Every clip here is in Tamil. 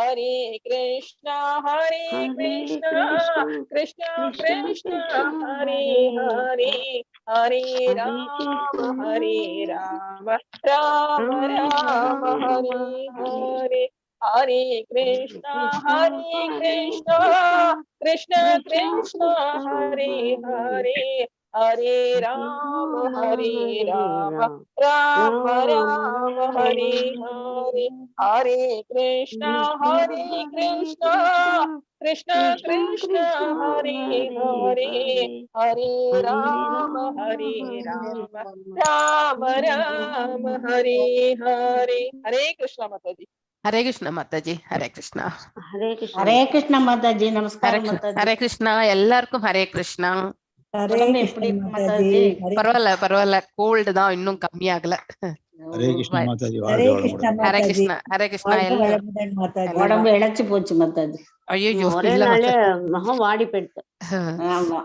Hare Krishna Krishna Krishna Hare Hare Hare Rama Rama Rama Hare Hare Hare Krishna Krishna Krishna Hare Hare Hare Rama Rama Rama Hare Hare Hare Krishna Krishna Krishna Hare Hare Hare Rama Rama Rama Hare Hare Hare Krishna Mataji. Hare Krishna Mataji. Hare Krishna. Hare Krishna Mataji. Namaskaram Mataji. Hare Krishna. எல்லாருக்கும் Hare Krishna. உடம்பு எப்படி மாதாஜி? பரவாயில்ல கோல்டு தான் இன்னும் கம்மியாகல. ஹரே கிருஷ்ணா மாதாஜி. ஹரே கிருஷ்ணா. ஹரே கிருஷ்ணா. உடம்பு இழைச்சு போச்சு மாதாஜி. ஐயோ ஒரே நாளே முகம் வாடி போயிடுது. ஆமா.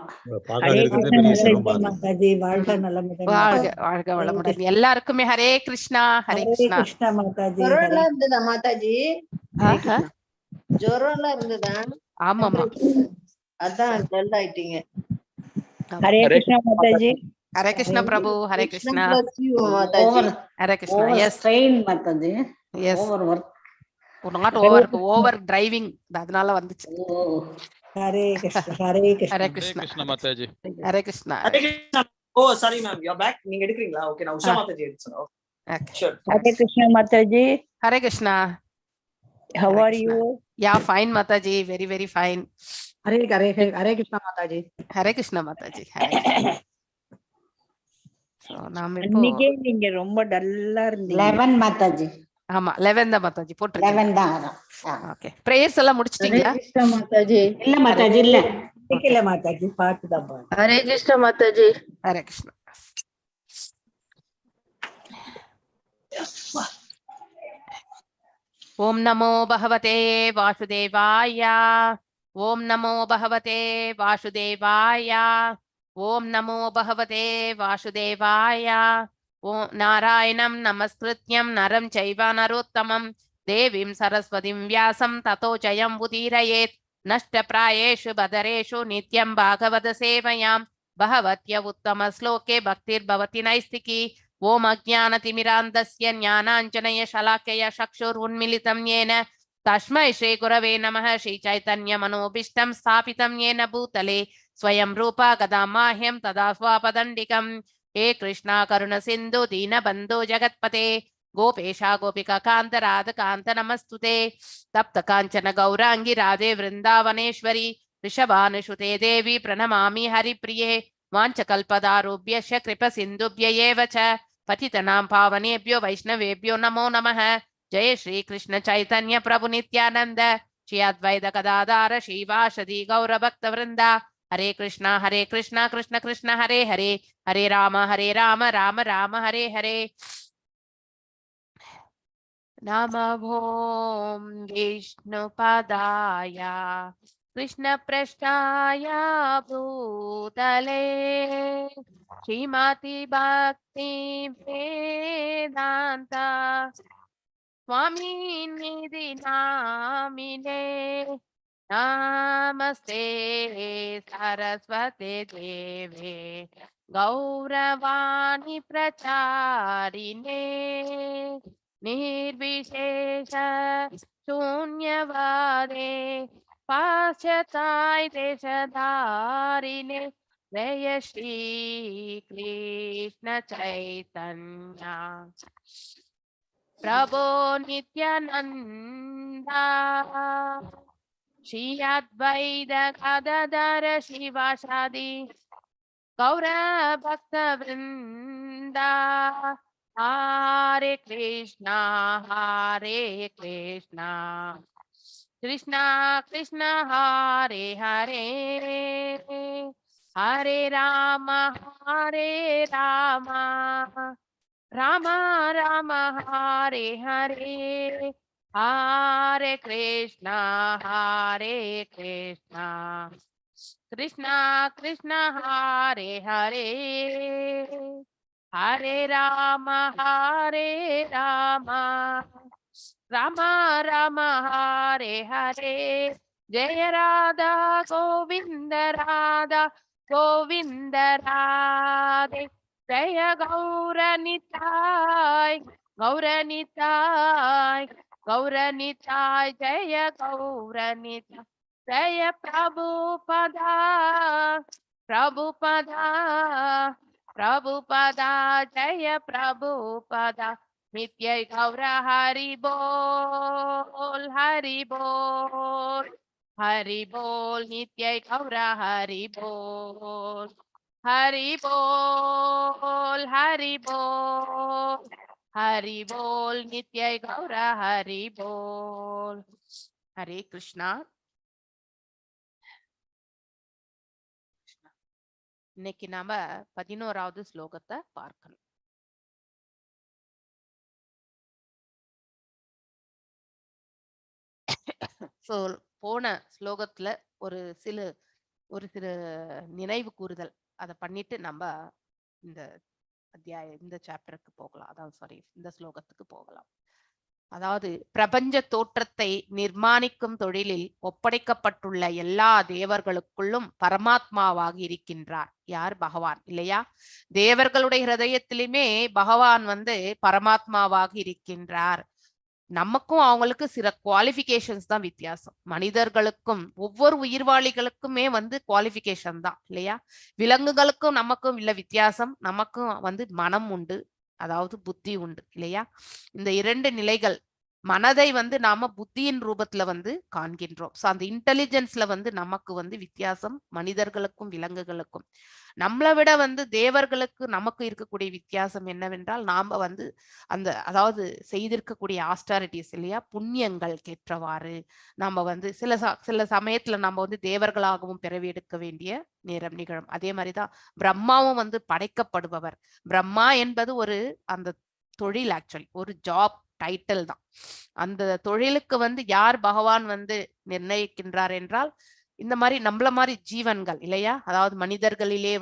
மாதாஜி வாழ்க நலமுடன். வாழ்க வளமுடன். எல்லாருக்குமே ஹரே கிருஷ்ணா. ஹரே கிருஷ்ணா. மாதாஜி. ஜுரம்லாம் இருந்ததா மாதாஜி? ஜுரம்லாம் இருந்ததா? ஆமாமா. அதான் டல் ஆயிட்டீங்க. Hare Krishna Mataji. Hare Krishna Prabhu. Hare Krishna. Hare Krishna. Yes train Mataji. Yes over work. Not over driving, அதனால வந்துச்சு. Hare Krishna. Hare Krishna. Hare Krishna Mataji. Hare Krishna. Hare Krishna. Oh sorry ma'am, you are back. நீங்க எடுக்கறீங்களா? ஓகே, நான் உஷா மாதாஜி எடுச்சேன். Okay sure. Hare Krishna Mataji. Hare Krishna. How are you? Yeah, fine Mataji, very very fine. Hare Krishna Mataji. Hare Krishna Mataji. So நாம இப்போ இன்னைக்கே நீங்க ரொம்ப டல்லா இருந்தீங்க. 11 மாதாஜி. ஆமா 11 தான் மாதாஜி போட்டுருக்கீங்க. 11 தான். ஓகே, பிரேயர்ஸ் எல்லாம் முடிச்சிட்டீங்களா? ஹரே கிருஷ்ணா மாதாஜி. இல்ல மாதாஜி இல்ல. இல்ல மாதாஜி பாட்டு தான் பாடு. ஹரே கிருஷ்ணா மாதாஜி. ஹரே கிருஷ்ணா. ஓம் நமோ பகவதே வாசுதேவாய. ஓம் நமோ பகவதே வாசுதேவாய. ஓம் நமோ பகவதே வாசுதேவாய. ஓம் நாராயணம் நமஸ்கிருத்யம் நரம் சைவ நரோத்தமம் தேவீம் சரஸ்வதிம் வியாசம் ததோ ஜயம் உதீரயேத். நஷ்டப்ராயேஷு பதரேஷு நித்யம் பாகவத சேவையாம் பகவத்ய உத்தம ஸ்லோகே பக்திர்பவதி நைஸ்திகி. ஓம் அஜ்ஞானதிமிராந்தஸ்ய ஞானாஞ்சனய ஷலாக்கய சக்ஷுருன்மிலிதம் யேன தஸ்மை ஸ்ரீ குரவே நமः. ஸ்ரீ சைதன்ய மனோபிஷ்டம் ஸ்தாபிதம் யேன பூதலே ஸ்வயம் ரூபா கதா மாஹ்யம் ததா ஸ்வாபதண்டிகம். ஹே கிருஷ்ணா கருண சிந்து தீனபந்தோ ஜகத்பதே கோபேஷா கோபிகா காந்த ராத காந்த நமஸ்துதே. தப்த காஞ்சன கௌராங்கி ராதே விருந்தாவனேஸ்வரி ரிஷபானுஷுதே தேவி பிரணமாமி ஹரிப்ரியே. வாஞ்சகல்பதாருभ्यश्च कृपसिन्धुभ्य एव च पतितनां पावनेभ्यो वैष्णवेभ्यो नमो नमः. जय श्री कृष्ण चैतन्य प्रभु नित्यानंद श्री अद्वैत गदाधर श्रीवासदि गौरभक्तवृंदा. हरे कृष्णा कृष्ण कृष्ण हरे हरे हरे राम राम राम हरे हरे. नमो विष्णुपदाय कृष्ण पृष्ठाय भूतले श्रीमती भक्ति वेदांत स्वामी निधि नामिने. नमस्ते सरस्वती देवे गौरवाणी प्रचारिणे निर्विशेष शून्यवादे पाश्चात्य देशधारिणे. जय श्री कृष्ण चैतन्य प्रभो नित्यानंदा श्री अद्वैत गदाधर श्रीवासादि गौर भक्त वृंदा. हरे कृष्णा कृष्णा कृष्णा हरे हरे हरे राम राम राम हरे हरे. हरे कृष्णा कृष्णा कृष्णा हरे हरे हरे राम ராம ராம ஹரே ஹரே ஜெய ராதா கோவிந்த ராதா கோவிந்த ராதே ஜெய கௌரநிதாய் கௌரநிதாய் கௌரநிதாய் ஜெய கௌரநிதாய் ஜெய பிரபுபதா பிரபுபதா பிரபுபதா ஜெய பிரபுபதா நித்ய கௌர ஹரி போல் ஹரி போல் ஹரி போல் நித்ய கௌர ஹரி போல் ஹரி போல் ஹரி போல் ஹரி போல் நித்ய கௌர ஹரி போல். ஹரே கிருஷ்ணா. இன்னைக்கு நாம 11வது ஸ்லோகத்தை பார்க்கணும். சோ போன ஸ்லோகத்துல ஒரு சில நினைவு கூறுதல் அதை பண்ணிட்டு நம்ம இந்த இந்த சாப்டருக்கு போகலாம். அதாவது சாரி, இந்த ஸ்லோகத்துக்கு போகலாம். அதாவது பிரபஞ்ச தோற்றத்தை நிர்மாணிக்கும் தொழிலில் ஒப்படைக்கப்பட்டுள்ள எல்லா தேவர்களுக்குள்ளும் பரமாத்மாவாக இருக்கின்றார். யார்? பகவான் இல்லையா? தேவர்களுடைய ஹிருதயத்திலுமே பகவான் பரமாத்மாவாக இருக்கின்றார். நமக்கும் அவங்களுக்கு சில குவாலிஃபிகேஷன்ஸ் தான் வித்தியாசம். மனிதர்களுக்கும் ஒவ்வொரு உயிர்வாளிகளுக்குமே குவாலிஃபிகேஷன் தான் இல்லையா? விலங்குகளுக்கும் நமக்கும் இல்ல வித்தியாசம். நமக்கும் மனம் உண்டு, அதாவது புத்தி உண்டு இல்லையா? இந்த இரண்டு நிலைகள். மனதை நாம புத்தியின் ரூபத்துல காண்கின்றோம். சோ அந்த இன்டெலிஜென்ஸ்ல நமக்கு வித்தியாசம் மனிதர்களுக்கும் விலங்குகளுக்கும். நம்மளை விட தேவர்களுக்கு நமக்கு இருக்கக்கூடிய வித்தியாசம் என்னவென்றால், நாம அந்த அதாவது செய்திருக்கக்கூடிய ஆஸ்டாரிட்டிஸ் இல்லையா, புண்ணியங்கள் கேற்றவாறு நாம சில சமயத்துல நம்ம தேவர்களாகவும் பிறவி எடுக்க வேண்டிய நேரம் நிகழும். அதே மாதிரிதான் பிரம்மாவும் படைக்கப்படுபவர். பிரம்மா என்பது ஒரு அந்த தொழில், ஆக்சுவலி ஒரு ஜாப் டைட்டில் தான். அந்த தொழிலுக்கு யார் பகவான் நிர்ணயிக்கின்றார் என்றால், இந்த மாதிரி நம்மள மாதிரி ஜீவன்கள் இல்லையா, அதாவது மனிதர்களிலே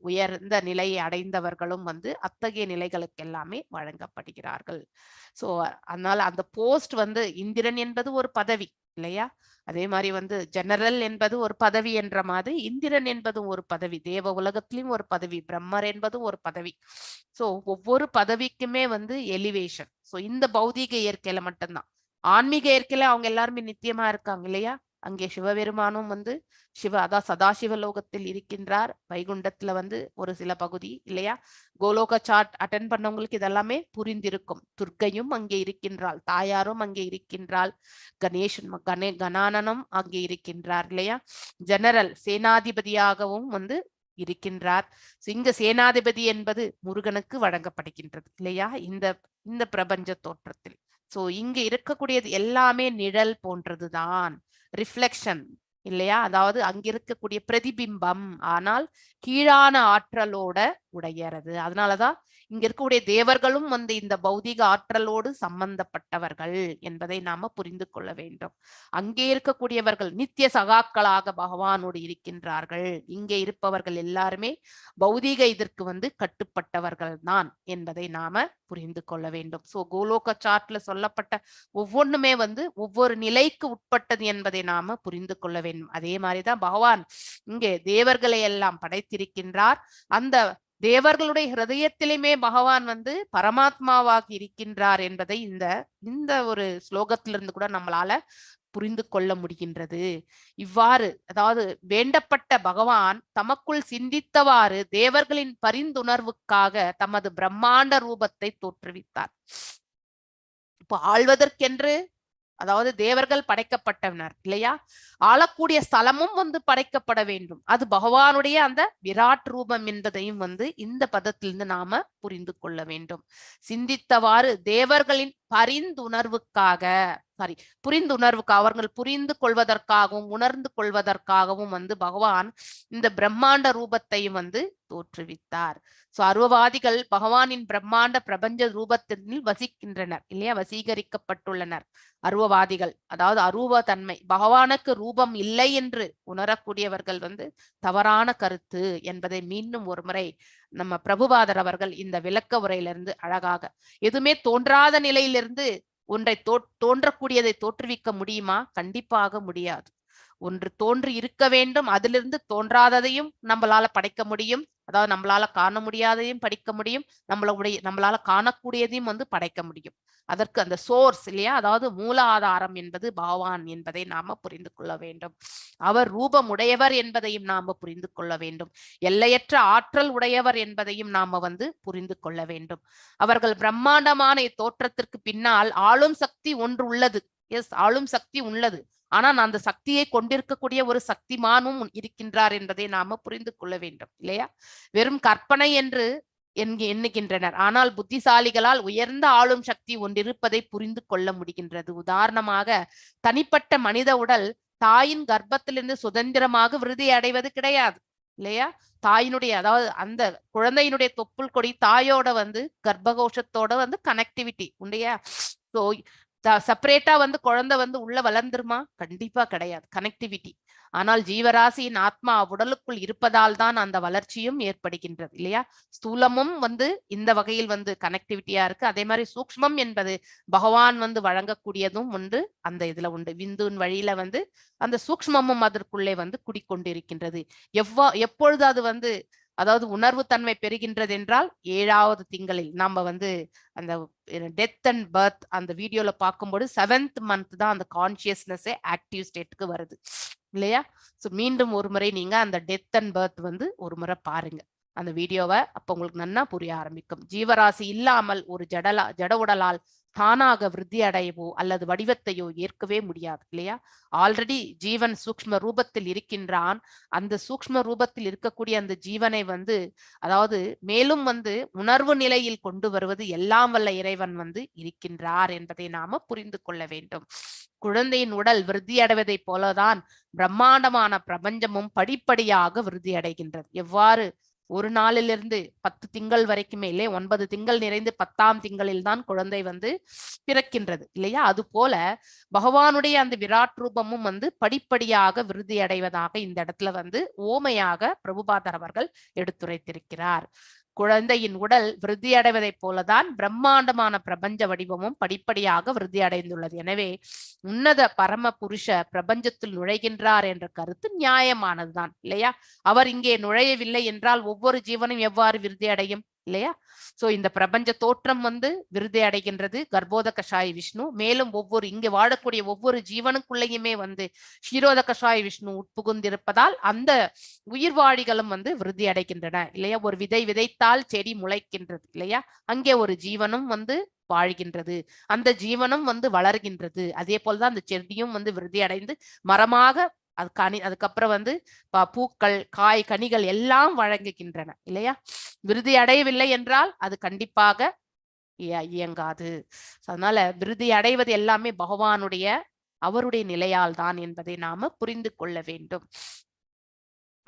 உயர்ந்த நிலையை அடைந்தவர்களும் அத்தகைய நிலைகளுக்கு எல்லாமே வழங்கப்படுகிறார்கள். சோ அதனால அந்த போஸ்ட் இந்திரன் என்பது ஒரு பதவி இல்லையா, அதே மாதிரி ஜெனரல் என்பது ஒரு பதவி என்ற மாதிரி இந்திரன் என்பதும் ஒரு பதவி. தேவ உலகத்திலும் ஒரு பதவி, பிரம்மர் என்பதும் ஒரு பதவி. சோ ஒவ்வொரு பதவிக்குமே எலிவேஷன். சோ இந்த பௌதீக இயற்கையில மட்டும்தான். ஆன்மீக இயற்கையில அவங்க எல்லாருமே நித்தியமா இருக்காங்க இல்லையா. அங்கே சிவபெருமானும் அதான் சதாசிவ லோகத்தில் இருக்கின்றார். வைகுண்டத்துல ஒரு சில பகுதி இல்லையா. கோலோக சாட் அட்டென்ட் பண்ணவங்களுக்கு இதெல்லாமே புரிந்திருக்கும். துர்க்கையும் அங்கே இருக்கின்றாள், தாயாரும் அங்கே இருக்கின்றாள், கணேசன் கணானனும் அங்கே இருக்கின்றார் இல்லையா. ஜெனரல் சேனாதிபதியாகவும் இருக்கின்றார். இங்க சேனாதிபதி என்பது முருகனுக்கு வழங்கப்படுகின்றது இல்லையா இந்த பிரபஞ்ச தோற்றத்தில். சோ இங்க இருக்கக்கூடியது எல்லாமே நிழல் போன்றதுதான், ரிஃப்ளெக்ஷன் இல்லையா, அதாவது அங்க இருக்கக்கூடிய பிரதிபிம்பம், ஆனால் கீழான ஆற்றலோட உடையறது. அதனாலதான் இங்க இருக்கக்கூடிய தேவர்களும் இந்த பௌதிக ஆற்றலோடு சம்பந்தப்பட்டவர்கள் என்பதை நாம புரிந்து கொள்ள வேண்டும். அங்கே இருக்கக்கூடியவர்கள் நித்திய சகாக்களாக பகவானோடு இருக்கின்றார்கள். இங்கே இருப்பவர்கள் எல்லாருமே பௌதிக இதற்கு கட்டுப்பட்டவர்கள் தான் என்பதை நாம புரிந்து கொள்ள வேண்டும். சோ கோலோக சார்ட்ல சொல்லப்பட்ட ஒவ்வொன்றுமே ஒவ்வொரு நிலைக்கு உட்பட்டது என்பதை நாம புரிந்து கொள்ள வேண்டும். அதே மாதிரிதான் பகவான் இங்கே தேவர்களை எல்லாம் படைத்திருக்கின்றார். அந்த தேவர்களுடைய ஹிருதயத்திலுமே பகவான் பரமாத்மாவாக இருக்கின்றார் என்பதை இந்த ஒரு ஸ்லோகத்திலிருந்து கூட நம்மளால புரிந்து கொள்ள முடிகின்றது. இவ்வாறு அதாவது வேண்டப்பட்ட பகவான் தமக்குள் சிந்தித்தவாறு தேவர்களின் பரிந்துணர்வுக்காக தமது பிரம்மாண்ட ரூபத்தை தோற்றுவித்தார். இப்போ ஆள்வதற்கென்று அதாவது தேவர்கள் படைக்கப்பட்டனர் இல்லையா, ஆளக்கூடிய ஸ்தலமும் படைக்கப்பட வேண்டும். அது பகவானுடைய அந்த விராட் ரூபம் என்பதையும் இந்த பதத்திலிருந்து நாம புரிந்து கொள்ள வேண்டும். சிந்தித்தவாறு தேவர்களின் பரிந்துணர்வுக்காக அவர்கள் புரிந்து கொள்வதற்காகவும் உணர்ந்து கொள்வதற்காகவும் பகவான் இந்த பிரம்மாண்ட ரூபத்தையும் தோற்றுவித்தார். சோ அருவவாதிகள் பகவானின் பிரம்மாண்ட பிரபஞ்ச ரூபத்தில் வசிக்கின்றனர் இல்லையா, வசீகரிக்கப்பட்டுள்ளனர். அருவவாதிகள் அதாவது அருவ தன்மை, பகவானுக்கு ரூபம் இல்லை என்று உணரக்கூடியவர்கள் தவறான கருத்து என்பதை மீண்டும் ஒரு முறை நம்ம பிரபுபாதர் அவர்கள் இந்த விளக்க உரையிலிருந்து அழகாக, எதுவுமே தோன்றாத நிலையிலிருந்து ஒன்றை தோன்றக்கூடியதை தோற்றுவிக்க முடியுமா? கண்டிப்பாக முடியாது. ஒன்று தோன்றி இருக்க வேண்டும், அதிலிருந்து தோன்றாததையும் நம்மளால படைக்க முடியும். அதாவது நம்மளால காண முடியாதையும் படிக்க முடியும், நம்மளால காணக்கூடியதையும் படைக்க முடியும். அதற்கு அந்த சோர்ஸ் இல்லையா, அதாவது மூல ஆதாரம் என்பது பகவான் என்பதை நாம புரிந்து கொள்ள வேண்டும். அவர் ரூபம் உடையவர் என்பதையும் நாம புரிந்து கொள்ள வேண்டும். எல்லையற்ற ஆற்றல் உடையவர் என்பதையும் நாம புரிந்து கொள்ள வேண்டும். அவர்கள் பிரம்மாண்டமான தோற்றத்திற்கு பின்னால் ஆளும் சக்தி ஒன்று உள்ளது. எஸ், ஆளும் சக்தி உள்ளது. ஆனா அந்த சக்தியை கொண்டிருக்கக்கூடிய ஒரு சக்திமானும் இருக்கின்றார் என்பதை நாம புரிந்து கொள்ள வேண்டும் இல்லையா? வெறும் கற்பனை என்று எண்ணுகின்றனர். ஆனால் புத்திசாலிகளால் உயர்ந்த ஆளும் சக்தி ஒன்றிருப்பதை புரிந்து கொள்ள முடிகின்றது. உதாரணமாக, தனிப்பட்ட மனித உடல் தாயின் கர்ப்பத்திலிருந்து சுதந்திரமாக விருதி அடைவது கிடையாது இல்லையா? தாயினுடைய, அதாவது அந்த குழந்தையினுடைய தொப்புள் கொடி தாயோட கர்ப்பகோஷத்தோட கனெக்டிவிட்டி உண்டையா? சோ செப்பரேட்டா குழந்தை உள்ள வளர்ந்துருமா? கண்டிப்பா கிடையாது, கனெக்டிவிட்டி. ஆனால் ஜீவராசியின் ஆத்மா உடலுக்குள் இருப்பதால் தான் அந்த வளர்ச்சியும் ஏற்படுகின்றது இல்லையா? ஸ்தூலமும் இந்த வகையில் கனெக்டிவிட்டியா இருக்கு. அதே மாதிரி சூக்ஷ்மம் என்பது பகவான் வழங்கக்கூடியதும் அந்த இதுல உண்டு. விந்துவின் வழியில அந்த சூக்ஷ்மமும் அதற்குள்ளே குடிக்கொண்டிருக்கின்றது. எப்பொழுது அது அதாவது உணர்வு தன்மை பெறுகின்றது என்றால் 7வது திங்களில். நாம அந்த டெத் அண்ட் பர்த் அந்த வீடியோல பார்க்கும்போது 7th month தான் அந்த கான்சியஸ்னஸே ஆக்டிவ் ஸ்டேட்டுக்கு வருது இல்லையா? சோ மீண்டும் ஒரு முறை நீங்க அந்த டெத் அண்ட் பர்த் ஒரு முறை பாருங்க அந்த வீடியோவை. அப்ப உங்களுக்கு நன்னா புரிய ஆரம்பிக்கும். ஜீவராசி இல்லாமல் ஒரு ஜட உடலால் தானாக விருத்தி அடையவோ அல்லது வடிவத்தையோ ஏற்கவே முடியாது இல்லையா? ஆல்ரெடி ஜீவன் சூக்ஷ்ம ரூபத்தில் இருக்கின்றான். அந்த சூக்ஷ்ம ரூபத்தில் இருக்கக்கூடிய அந்த ஜீவனை அதாவது மேலும் உணர்வு நிலையில் கொண்டு வருவது எல்லாம் வல்ல இறைவன் இருக்கின்றார் என்பதை நாம புரிந்து கொள்ள வேண்டும். குழந்தையின் உடல் விருத்தி அடைவதை போலதான் பிரம்மாண்டமான பிரபஞ்சமும் படிப்படியாக விருத்தி அடைகின்றது. எவ்வாறு ஒரு நாளிலிருந்து 10 திங்கள் வரைக்குமே இல்லை, 9 திங்கள் நிறைந்து 10ஆம் திங்களில் தான் குழந்தை பிறக்கின்றது இல்லையா? அது போல பகவானுடைய அந்த விராட் ரூபமும் படிப்படியாக விருத்தி அடைவதாக இந்த இடத்துல ஓமையாக பிரபுபாதர் அவர்கள் எடுத்துரைத்திருக்கிறார். குழந்தையின் உடல் விருத்தி அடைவதை போலதான் பிரம்மாண்டமான பிரபஞ்ச வடிவமும் படிப்படியாக விருத்தி அடைந்துள்ளது. எனவே உன்னத பரம புருஷ பிரபஞ்சத்தில் நுழைகின்றார் என்ற கருத்து நியாயமானதுதான் இல்லையா? அவர் இங்கே நுழையவில்லை என்றால் ஒவ்வொரு ஜீவனும் எவ்வாறு விருத்தி அடையும் இல்லையா? சோ இந்த பிரபஞ்ச தோற்றம் விருத்தி அடைகின்றது கர்ப்போத கஷாய விஷ்ணு. மேலும் இங்கே வாழக்கூடிய ஒவ்வொரு ஜீவனுக்குள்ளேயுமே ஷீரோத கஷாய விஷ்ணு உட்புகுந்திருப்பதால் அந்த உயிர்வாழிகளும் விருத்தி அடைகின்றன இல்லையா? ஒரு விதை விதைத்தால் செடி முளைக்கின்றது இல்லையா? அங்கே ஒரு ஜீவனும் வாழ்கின்றது, அந்த ஜீவனும் வளர்கின்றது. அதே போலதான் அந்த செடியும் விருத்தி அடைந்து மரமாக அதுக்கப்புறம் பூக்கள், காய், கனிகள் எல்லாம் வழங்குகின்றன இல்லையா? விருதி அடையவில்லை என்றால் அது கண்டிப்பாக இயங்காது. அதனால விருதி அடைவது எல்லாமே அவருடைய நிலையால் தான் என்பதை நாம புரிந்து கொள்ள வேண்டும்.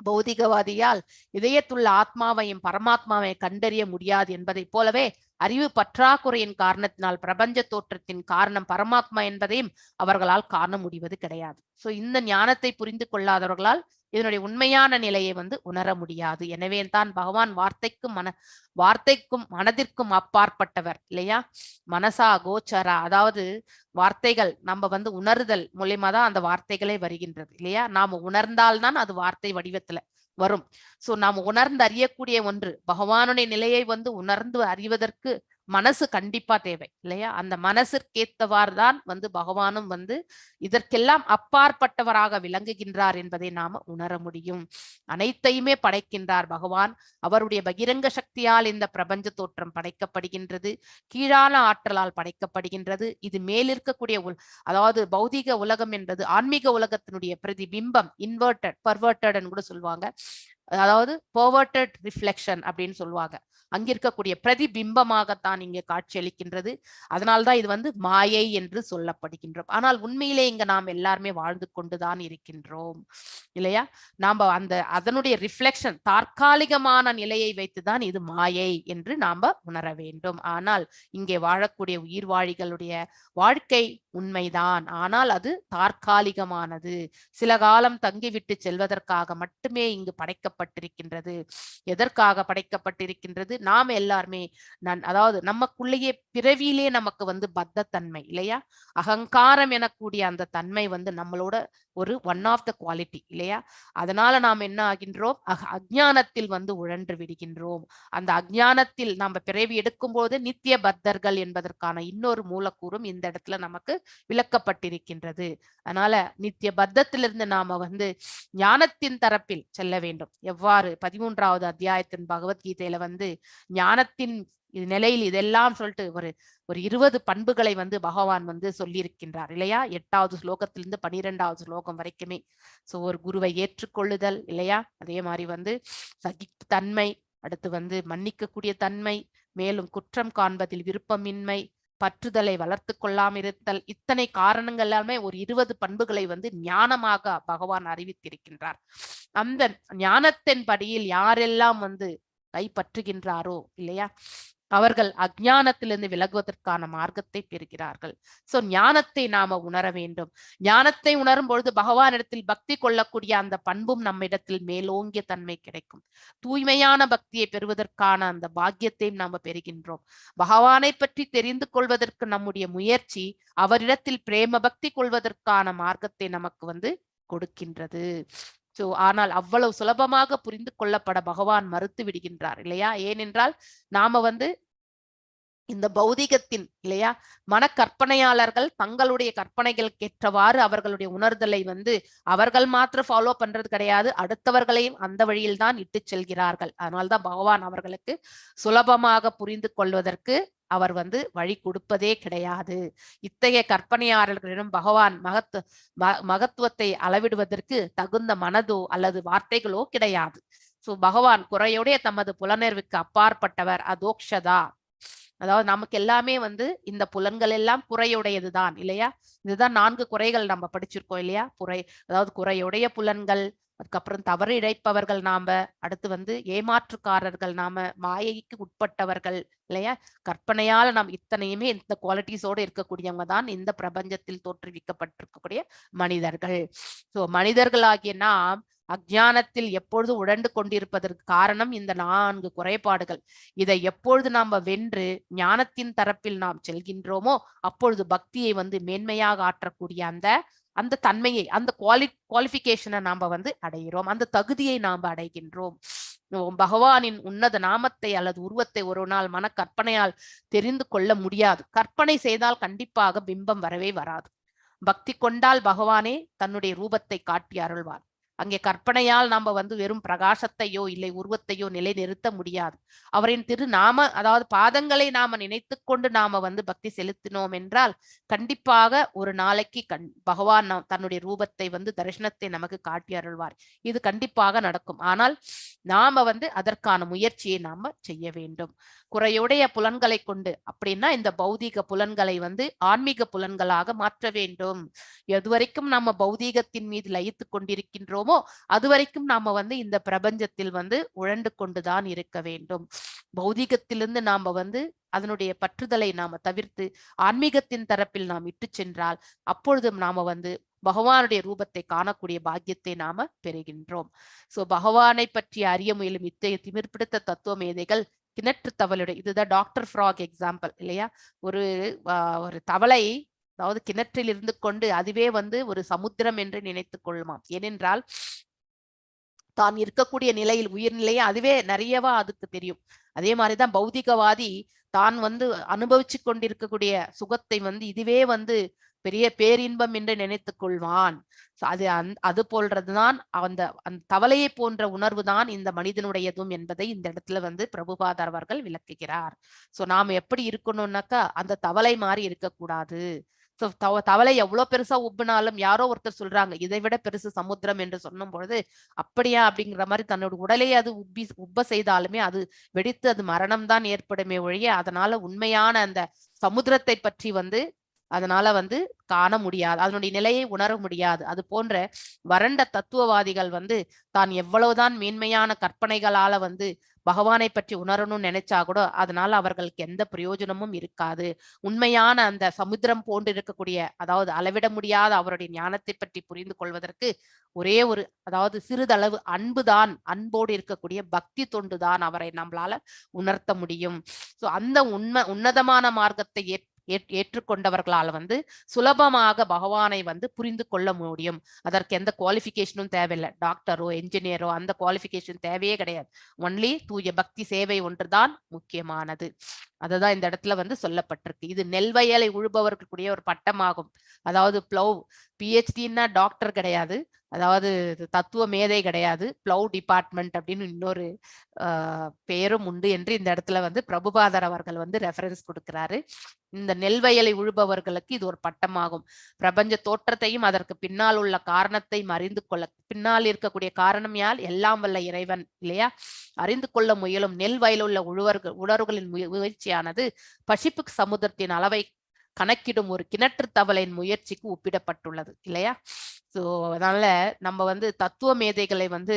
பௌதிகவாதியால் இதயத்துள்ள ஆத்மாவையும் பரமாத்மாவை கண்டறிய முடியாது என்பதை போலவே அறிவு பற்றாக்குறையின் காரணத்தினால் பிரபஞ்ச தோற்றத்தின் காரணம் பரமாத்மா என்பதையும் அவர்களால் காண முடிவது கிடையாது. சோ இந்த ஞானத்தை புரிந்து கொள்ளாதவர்களால் இதனுடைய உண்மையான நிலையை உணர முடியாது. எனவே தான் பகவான் வார்த்தைக்கும் மனதிற்கும் அப்பாற்பட்டவர் இல்லையா? மனசா கோச்சரா, அதாவது வார்த்தைகள் நம்ம உணர்தல் மூலியமா தான் அந்த வார்த்தைகளே வருகின்றது இல்லையா? நாம உணர்ந்தால்தான் அது வார்த்தை வடிவத்துல வரும். சோ நாம உணர்ந்து அறியக்கூடிய ஒன்று. பகவானுடைய நிலையை உணர்ந்து அறிவதற்கு மனசு கண்டிப்பா தேவை இல்லையா? அந்த மனசிற்கேத்தவாறு தான் பகவானும் இதற்கெல்லாம் அப்பாற்பட்டவராக விளங்குகின்றார் என்பதை நாம உணர முடியும். அனைத்தையுமே படைக்கின்றார் பகவான். அவருடைய பகிரங்க சக்தியால் இந்த பிரபஞ்ச தோற்றம் படைக்கப்படுகின்றது, கீழான ஆற்றலால் படைக்கப்படுகின்றது. இது மேலிருக்கக்கூடிய அதாவது பௌதிக உலகம் என்பது ஆன்மீக உலகத்தினுடைய பிரதிபிம்பம், இன்வெர்டட் பர்வர்டட் கூட சொல்லுவாங்க, அதாவது பெர்வர்டட் ரிஃப்ளெக்ஷன் அப்படின்னு சொல்லுவாங்க. அங்கிருக்கக்கூடிய பிரதிபிம்பமாகத்தான் இங்கே காட்சியளிக்கின்றது. அதனால்தான் இது மாயை என்று சொல்லப்படுகின்றோம். ஆனால் உண்மையிலே இங்க நாம் எல்லாருமே வாழ்ந்து கொண்டுதான் இருக்கின்றோம் இல்லையா? நாம அதனுடைய ரிஃப்ளெக்ஷன் தற்காலிகமான நிலையை வைத்துதான் இது மாயை என்று நாம உணர வேண்டும். ஆனால் இங்கே வாழக்கூடிய உயிர்வாழிகளுடைய வாழ்க்கை உண்மைதான், ஆனால் அது தற்காலிகமானது. சில காலம் தங்கிவிட்டு செல்வதற்காக மட்டுமே இங்கு படைக்கப்பட்டிருக்கின்றது. எதற்காக படைக்கப்பட்டிருக்கின்றது? நாம எல்லாருமே அதாவது நமக்குள்ளேயே பிறவியிலே நமக்கு வந்து பத்தத்தன்மை இல்லையா, அகங்காரம் எனக்கூடிய அந்த தன்மை வந்து நம்மளோட ஒரு ஒன் ஆஃப் த குவாலிட்டி இல்லையா. அதனால நாம் என்ன ஆகின்றோம், அஜ்ஞானத்தில் வந்து உழன்று விடுகின்றோம். அந்த அஜ்ஞானத்தில் நாம பிறவி எடுக்கும் போது நித்திய பத்தர்கள் என்பதற்கான இன்னொரு மூலக்கூறும் இந்த இடத்துல நமக்கு விளக்கப்பட்டிருக்கின்றது. அதனால நித்திய பத்தத்திலிருந்து நாம வந்து ஞானத்தின் தரப்பில் செல்ல வேண்டும். எவ்வாறு 13வது அத்தியாயத்தின் பகவத்கீதையில வந்து ஞானத்தின் நிலையில் இதெல்லாம் சொல்லிட்டு ஒரு 20 பண்புகளை வந்து பகவான் வந்து சொல்லியிருக்கின்றார் இல்லையா, 8வது ஸ்லோகத்திலிருந்து 12வது ஸ்லோகம் வரைக்குமே. சோ ஒரு குருவை ஏற்றுக்கொள்ளுதல் இல்லையா, அதே மாதிரி வந்து சகிப்புத்தன்மை, அடுத்து வந்து மன்னிக்கக்கூடிய தன்மை, மேலும் குற்றம் காண்பதில் விருப்பமின்மை, பற்றுதலை வளர்த்து கொள்ளாமல் இருத்தல், இத்தனை காரணங்கள் எல்லாமே ஒரு 20 பண்புகளை வந்து ஞானமாக பகவான் அறிவித்திருக்கின்றார். அந்த ஞானத்தின் படியில் யாரெல்லாம் வந்து கைப்பற்றுகின்றாரோ இல்லையா, அவர்கள் அஜ்ஞானத்திலிருந்து விலகுவதற்கான மார்க்கத்தை பெறுகிறார்கள். சோ ஞானத்தை நாம உணர வேண்டும். ஞானத்தை உணரும் பொழுது பகவானிடத்தில் பக்தி கொள்ளக்கூடிய அந்த பண்பும் நம்மிடத்தில் மேலோங்கிய தன்மை கிடைக்கும். தூய்மையான பக்தியை பெறுவதற்கான அந்த பாக்கியத்தையும் நாம பெறுகின்றோம். பகவானை பற்றி தெரிந்து கொள்வதற்கு நம்முடைய முயற்சி அவரிடத்தில் பிரேம பக்தி கொள்வதற்கான மார்க்கத்தை நமக்கு வந்து கொடுக்கின்றது. சோ ஆனால் அவ்வளவு சுலபமாக புரிந்து கொள்ளப்பட பகவான் மறுத்து விடுகின்றார் இல்லையா. ஏனென்றால் நாம வந்து இந்த பௌதிகத்தின் இல்லையா மனக்கற்பனையாளர்கள் தங்களுடைய கற்பனைகளுக்கு ஏற்றவாறு அவர்களுடைய உணர்தலை வந்து அவர்கள் மாத்திரம் ஃபாலோ பண்றது கிடையாது, அடுத்தவர்களையும் அந்த வழியில் தான் இட்டு செல்கிறார்கள். அதனால்தான் பகவான் அவர்களுக்கு சுலபமாக புரிந்து கொள்வதற்கு அவர் வந்து வழி கொடுப்பதே கிடையாது. இத்தகைய கற்பனையாளர்களிடம் பகவான் மகத்துவத்தை அளவிடுவதற்கு தகுந்த மனதோ அல்லது வார்த்தைகளோ கிடையாது. சோ பகவான் குறையுடைய தமது புலனர்வுக்கு அப்பாற்பட்டவர், அதோக்ஷதா. அதாவது நமக்கு எல்லாமே வந்து இந்த புலன்கள் எல்லாம் குறையுடையதுதான் இல்லையா. இதுதான் 4 குறைகள் நம்ம படிச்சிருக்கோம் இல்லையா. அதாவது குறையுடைய புலன்கள், அதுக்கப்புறம் தவறு இழைப்பவர்கள் நாம, அடுத்து வந்து ஏமாற்றுக்காரர்கள் நாம, மாயைக்கு உட்பட்டவர்கள் இல்லையா, கற்பனையால நாம் இத்தனையுமே இந்த குவாலிட்டிஸோடு இருக்கக்கூடியவங்க தான் இந்த பிரபஞ்சத்தில் தோற்றுவிக்கப்பட்டிருக்கக்கூடிய மனிதர்கள். சோ மனிதர்களாகிய நாம் அஜ்ஞானத்தில் எப்பொழுது உழண்டு கொண்டிருப்பதற்கு காரணம் இந்த 4 குறைபாடுகள். இதை எப்பொழுது நாம் வென்று ஞானத்தின் தரப்பில் நாம் செல்கின்றோமோ அப்பொழுது பக்தியை வந்து மேன்மையாக ஆற்றக்கூடிய அந்த தன்மையை, அந்த குவாலிஃபிகேஷனை நாம வந்து அடைகிறோம், அந்த தகுதியை நாம் அடைகின்றோம். பகவானின் உன்னத நாமத்தை அல்லது உருவத்தை ஒரு நாள் மன கற்பனையால் தெரிந்து கொள்ள முடியாது. கற்பனை செய்தால் கண்டிப்பாக பிம்பம் வரவே வராது. பக்தி கொண்டால் பகவானே தன்னுடைய ரூபத்தை காட்டி அருள்வார். அங்கே கற்பனையால் நாம வந்து வெறும் பிரகாசத்தையோ இல்லை உருவத்தையோ நிலைநிறுத்த முடியாது. அவரின் திருநாம அதாவது பாதங்களை நாம நினைத்து கொண்டு நாம வந்து பக்தி செலுத்தினோம் என்றால் கண்டிப்பாக ஒரு நாளைக்கு பகவான் தன்னுடைய ரூபத்தை வந்து தரிசனத்தை நமக்கு காட்டி அருள்வார். இது கண்டிப்பாக நடக்கும். ஆனால் நாம வந்து அதற்கான முயற்சியை நாம செய்ய வேண்டும். குறையுடைய புலன்களை கொண்டு அப்படின்னா இந்த பௌதீக புலன்களை வந்து ஆன்மீக புலன்களாக மாற்ற வேண்டும். எதுவரைக்கும் நாம பௌதீகத்தின் மீது லயித்து கொண்டிருக்கின்றோமோ அதுவரைக்கும் நாம வந்து இந்த பிரபஞ்சத்தில் வந்து உழண்டு கொண்டுதான் இருக்க வேண்டும். பௌதீகத்திலிருந்து நாம வந்து அதனுடைய பற்றுதலை நாம தவிர்த்து ஆன்மீகத்தின் தரப்பில் நாம் இட்டு சென்றால் அப்பொழுதும் நாம வந்து பகவானுடைய ரூபத்தை காணக்கூடிய பாக்கியத்தை நாம பெறுகின்றோம். சோ பகவானை பற்றி அறிய முயலும் இத்தகைய திமிர் பிடித்த தத்துவ மேதைகள் கிணற்று தவளுடைய, இதுதான் டாக்டர் ஃப்ராக் எக்ஸாம்பிள் இல்லையா. ஒரு தவளை அதாவது கிணற்றில் இருந்து கொண்டு அதுவே வந்து ஒரு சமுத்திரம் என்று நினைத்துக் கொள்ளுமாம். ஏனென்றால் தான் இருக்கக்கூடிய நிலையில் உயிர்நிலையை அதுவே நிறையவா அதுக்கு தெரியும். அதே மாதிரிதான் பௌதிகவாதி தான் வந்து அனுபவிச்சு கொண்டிருக்கக்கூடிய சுகத்தை வந்து இதுவே வந்து பெரிய பேரின்பம் என்று நினைத்துக் கொள்வான். அது போன்றதுதான் அந்த தவளையை போன்ற உணர்வு தான் இந்த மனிதனுடையதும் என்பதை இந்த இடத்துல வந்து பிரபுபாதர் அவர்கள் விளக்குகிறார். சோ நாம எப்படி இருக்கணும்னாக்கா அந்த தவளை மாதிரி இருக்கக்கூடாது. தவளை எவ்வளவு பெருசா உப்புனாலும் யாரோ ஒருத்தர் சொல்றாங்க இதை விட பெருசு சமுத்திரம் என்று சொன்னும் பொழுது அப்படியா அப்படிங்கிற மாதிரி தன்னோட உடலை அது உப்ப செய்தாலுமே அது வெடித்து அது மரணம் தான் ஏற்படுமே ஒழிய அதனால உண்மையான அந்த சமுத்திரத்தை பற்றி வந்து அதனால வந்து காண முடியாது, அதனுடைய நிலையை உணர முடியாது. அது போன்ற வறண்ட தத்துவவாதிகள் வந்து தான் எவ்வளவுதான் மேன்மையான கற்பனைகளால வந்து பகவானை பற்றி உணரணும்னு நினைச்சா கூட அதனால அவர்களுக்கு எந்த பிரயோஜனமும் இருக்காது. உண்மையான அந்த சமுத்திரம் போன்று இருக்கக்கூடிய, அதாவது அளவிட முடியாத அவருடைய ஞானத்தை பற்றி புரிந்து கொள்வதற்கு ஒரே ஒரு, அதாவது சிறிதளவு அன்புதான், அன்போடு இருக்கக்கூடிய பக்தி தொண்டுதான் அவரை நம்மளால உணர்த்த முடியும். சோ அந்த உன்னதமான மார்க்கத்தை ஏற்றுக்கொண்டவர்களால் வந்து சுலபமாக பகவானை வந்து புரிந்து கொள்ள முடியும். அதற்கு எந்த குவாலிஃபிகேஷனும் தேவையில்லை. டாக்டரோ என்ஜினியரோ அந்த குவாலிஃபிகேஷன் தேவையே கிடையாது. ஒன்லி தூய பக்தி சேவை ஒன்றுதான் முக்கியமானது. அதுதான் இந்த இடத்துல வந்து சொல்லப்பட்டிருக்கு. இது நெல்வயலை உழுபவர்களுடைய ஒரு பட்டமாகும். அதாவது பிளவ், பிஹெச்டின்னா டாக்டர் கிடையாது, அதாவது தத்துவ மேதை கிடையாது, பிளவ் டிபார்ட்மெண்ட் அப்படின்னு இன்னொரு பெயரும் உண்டு என்று இந்த இடத்துல வந்து பிரபுபாதர் அவர்கள் வந்து ரெஃபரன்ஸ் கொடுக்கிறாரு. இந்த நெல்வயலை உழுபவர்களுக்கு இது ஒரு பட்டமாகும். பிரபஞ்ச தோற்றத்தையும் அதற்கு பின்னால் உள்ள காரணத்தையும் அறிந்து கொள்ள, பின்னால் இருக்கக்கூடிய காரணம் யால் எல்லாம் வல்ல இறைவன் இல்லையா, அறிந்து கொள்ள முயலும் நெல் வயலில் உள்ள உழவர்களின் முயற்சியானது பசிபிக் சமுத்திரத்தின் அளவை கணக்கிடும் ஒரு கிணற்று தவளையின் முயற்சிக்கு ஒப்பிடப்பட்டுள்ளது இல்லையா. சோ அதனால நம்ம வந்து தத்துவ மேதைகளை வந்து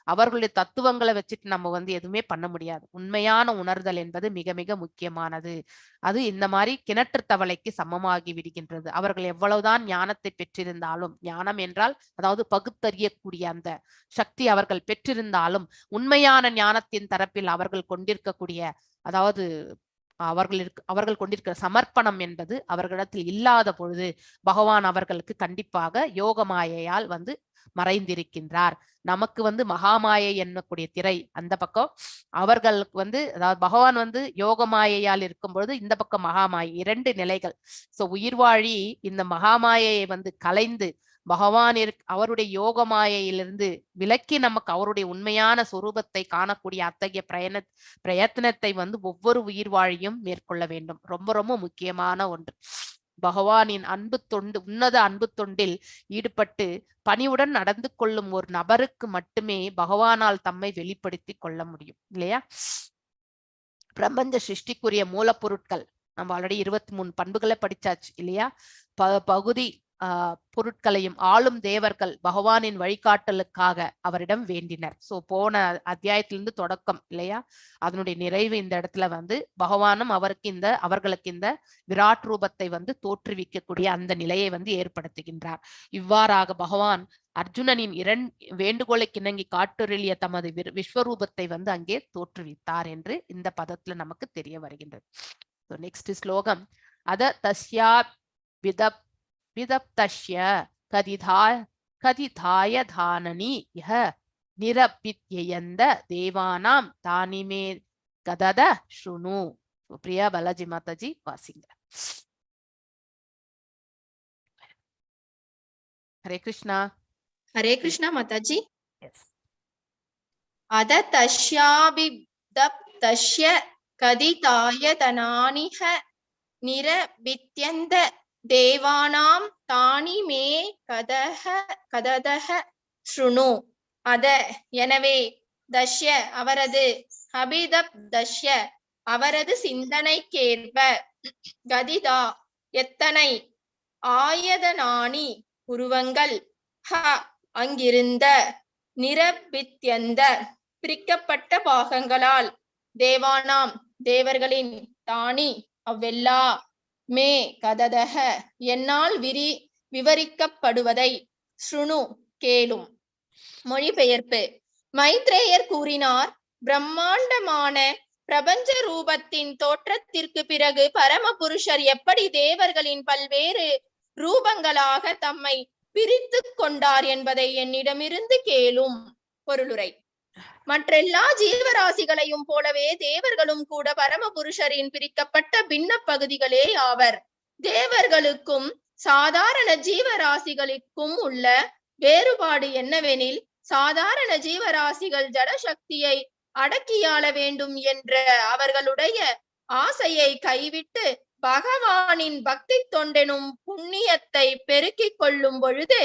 அவர்களுடைய தத்துவங்களை வச்சுட்டு நம்ம வந்து எதுவுமே பண்ண முடியாது. உண்மையான உணர்தல் என்பது மிக மிக முக்கியமானது. அது இந்த மாதிரி கிணற்று தவளைக்கு சமமாகி விடுகின்றது. அவர்கள் எவ்வளவுதான் ஞானத்தை பெற்றிருந்தாலும், ஞானம் என்றால் அதாவது பகுத்தறியக்கூடிய அந்த சக்தி அவர்கள் பெற்றிருந்தாலும், உண்மையான ஞானத்தின் தரப்பில் அவர்கள் கொண்டிருக்கக்கூடிய, அதாவது அவர்கள் கொண்டிருக்கிற சமர்ப்பணம் என்பது அவர்களிடத்தில் இல்லாத பொழுது பகவான் அவர்களுக்கு கண்டிப்பாக யோகமாயையால் வந்து மறைந்திருக்கின்றார். நமக்கு வந்து மகாமாயை என்னக்கூடிய திரை அந்த பக்கம், அவர்களுக்கு வந்து அதாவது பகவான் வந்து யோகமாயையால் இருக்கும் பொழுது இந்த பக்கம் மகாமாயை, 2 நிலைகள். சோ உயிர்வாழி இந்த மகாமாயையை வந்து கலைந்து பகவான் அவருடைய யோகமாயையிலிருந்து விலக்கி நமக்கு அவருடைய உண்மையான சொரூபத்தை காணக்கூடிய அத்தகைய பிரயத்தனத்தை வந்து ஒவ்வொரு உயிர்வாழியும் மேற்கொள்ள வேண்டும். ரொம்ப ரொம்ப முக்கியமான ஒன்று. பகவானின் அன்பு தொண்டு, உன்னத அன்பு தொண்டில் ஈடுபட்டு பணிவுடன் நடந்து கொள்ளும் ஒரு நபருக்கு மட்டுமே பகவானால் தம்மை வெளிப்படுத்தி கொள்ள முடியும் இல்லையா. பிரபஞ்ச சிருஷ்டிக்குரிய மூலப்பொருட்கள் நம்ம ஆல்ரெடி 23 பண்புகளை படிச்சாச்சு இல்லையா. பகுதி பொருட்களையும் ஆளும் தேவர்கள் பகவானின் வழிகாட்டலுக்காக அவரிடம் வேண்டினர். சோ போன அத்தியாயத்திலிருந்து தொடக்கம் இல்லையா, அதனுடைய நிறைவு இந்த இடத்துல வந்து பகவானும் அவர்களுக்கு இந்த விராட் ரூபத்தை வந்து தோற்றுவிக்கக்கூடிய அந்த நிலையை வந்து ஏற்படுத்துகின்றார். இவ்வாறாக பகவான் அர்ஜுனனின் வேண்டுகோளை கிணங்கி காட்டுருளிய தமது விஸ்வரூபத்தை வந்து அங்கே தோற்றுவித்தார் என்று இந்த பதத்துல நமக்கு தெரிய வருகின்றது. நெக்ஸ்ட் ஸ்லோகம். அத தஸ்யா விதப்தஸ்ய கதிதாய தானனி யஹ நிரபித்யயந்த தேவானாம் தானிமே கதத ஸ்ருணு. பிரியா பாலாஜி மாதாஜி வாசிங்க. ஹரே கிருஷ்ணா. ஹரே கிருஷ்ணா மாதாஜி. எஸ். அத தஸ்யாபிதப்தஸ்ய கதிதாய தனானிஹ நிரபித்யந்த தேவானாம் தானி மே கததஹ ஸ்ருணு. அத எனவே, தஷ்ய அவரது, அபிதப்தஸ்ய அவரது சிந்தனைக்கேற்ப, கதிதா எத்தனை, ஆயதனானி உருவங்கள், அங்கிருந்த, நிரபித்யந்த பிரிக்கப்பட்ட பாகங்களால், தேவானாம் தேவர்களின், தானி அவ்வெல்லா, மே கததஹ என்னால் விவரிக்கப்படுவதை, ஸ்ருணு கேளும். மொழிபெயர்ப்பு. மைத்ரேயர் கூறினார், பிரம்மாண்டமான பிரபஞ்ச ரூபத்தின் தோற்றத்திற்கு பிறகு பரமபுருஷர் எப்படி தேவர்களின் பல்வேறு ரூபங்களாக தம்மை பிரித்து கொண்டார் என்பதை என்னிடமிருந்து கேளும். பொருளுரை. மற்றெல்லா ஜீவராசிகளையும் போலவே தேவர்களும் கூட பரமபுருஷரின் பிரிக்கப்பட்ட பின்ன பகுதிகளே ஆவர். தேவர்களுக்கும் சாதாரண ஜீவராசிகளுக்கும் உள்ள வேறுபாடு என்னவெனில், சாதாரண ஜீவராசிகள் ஜடசக்தியை அடக்கியாள வேண்டும் என்ற அவர்களுடைய ஆசையை கைவிட்டு பகவானின் பக்தி தொண்டெனும் புண்ணியத்தை பெருக்கிக் கொள்ளும் பொழுது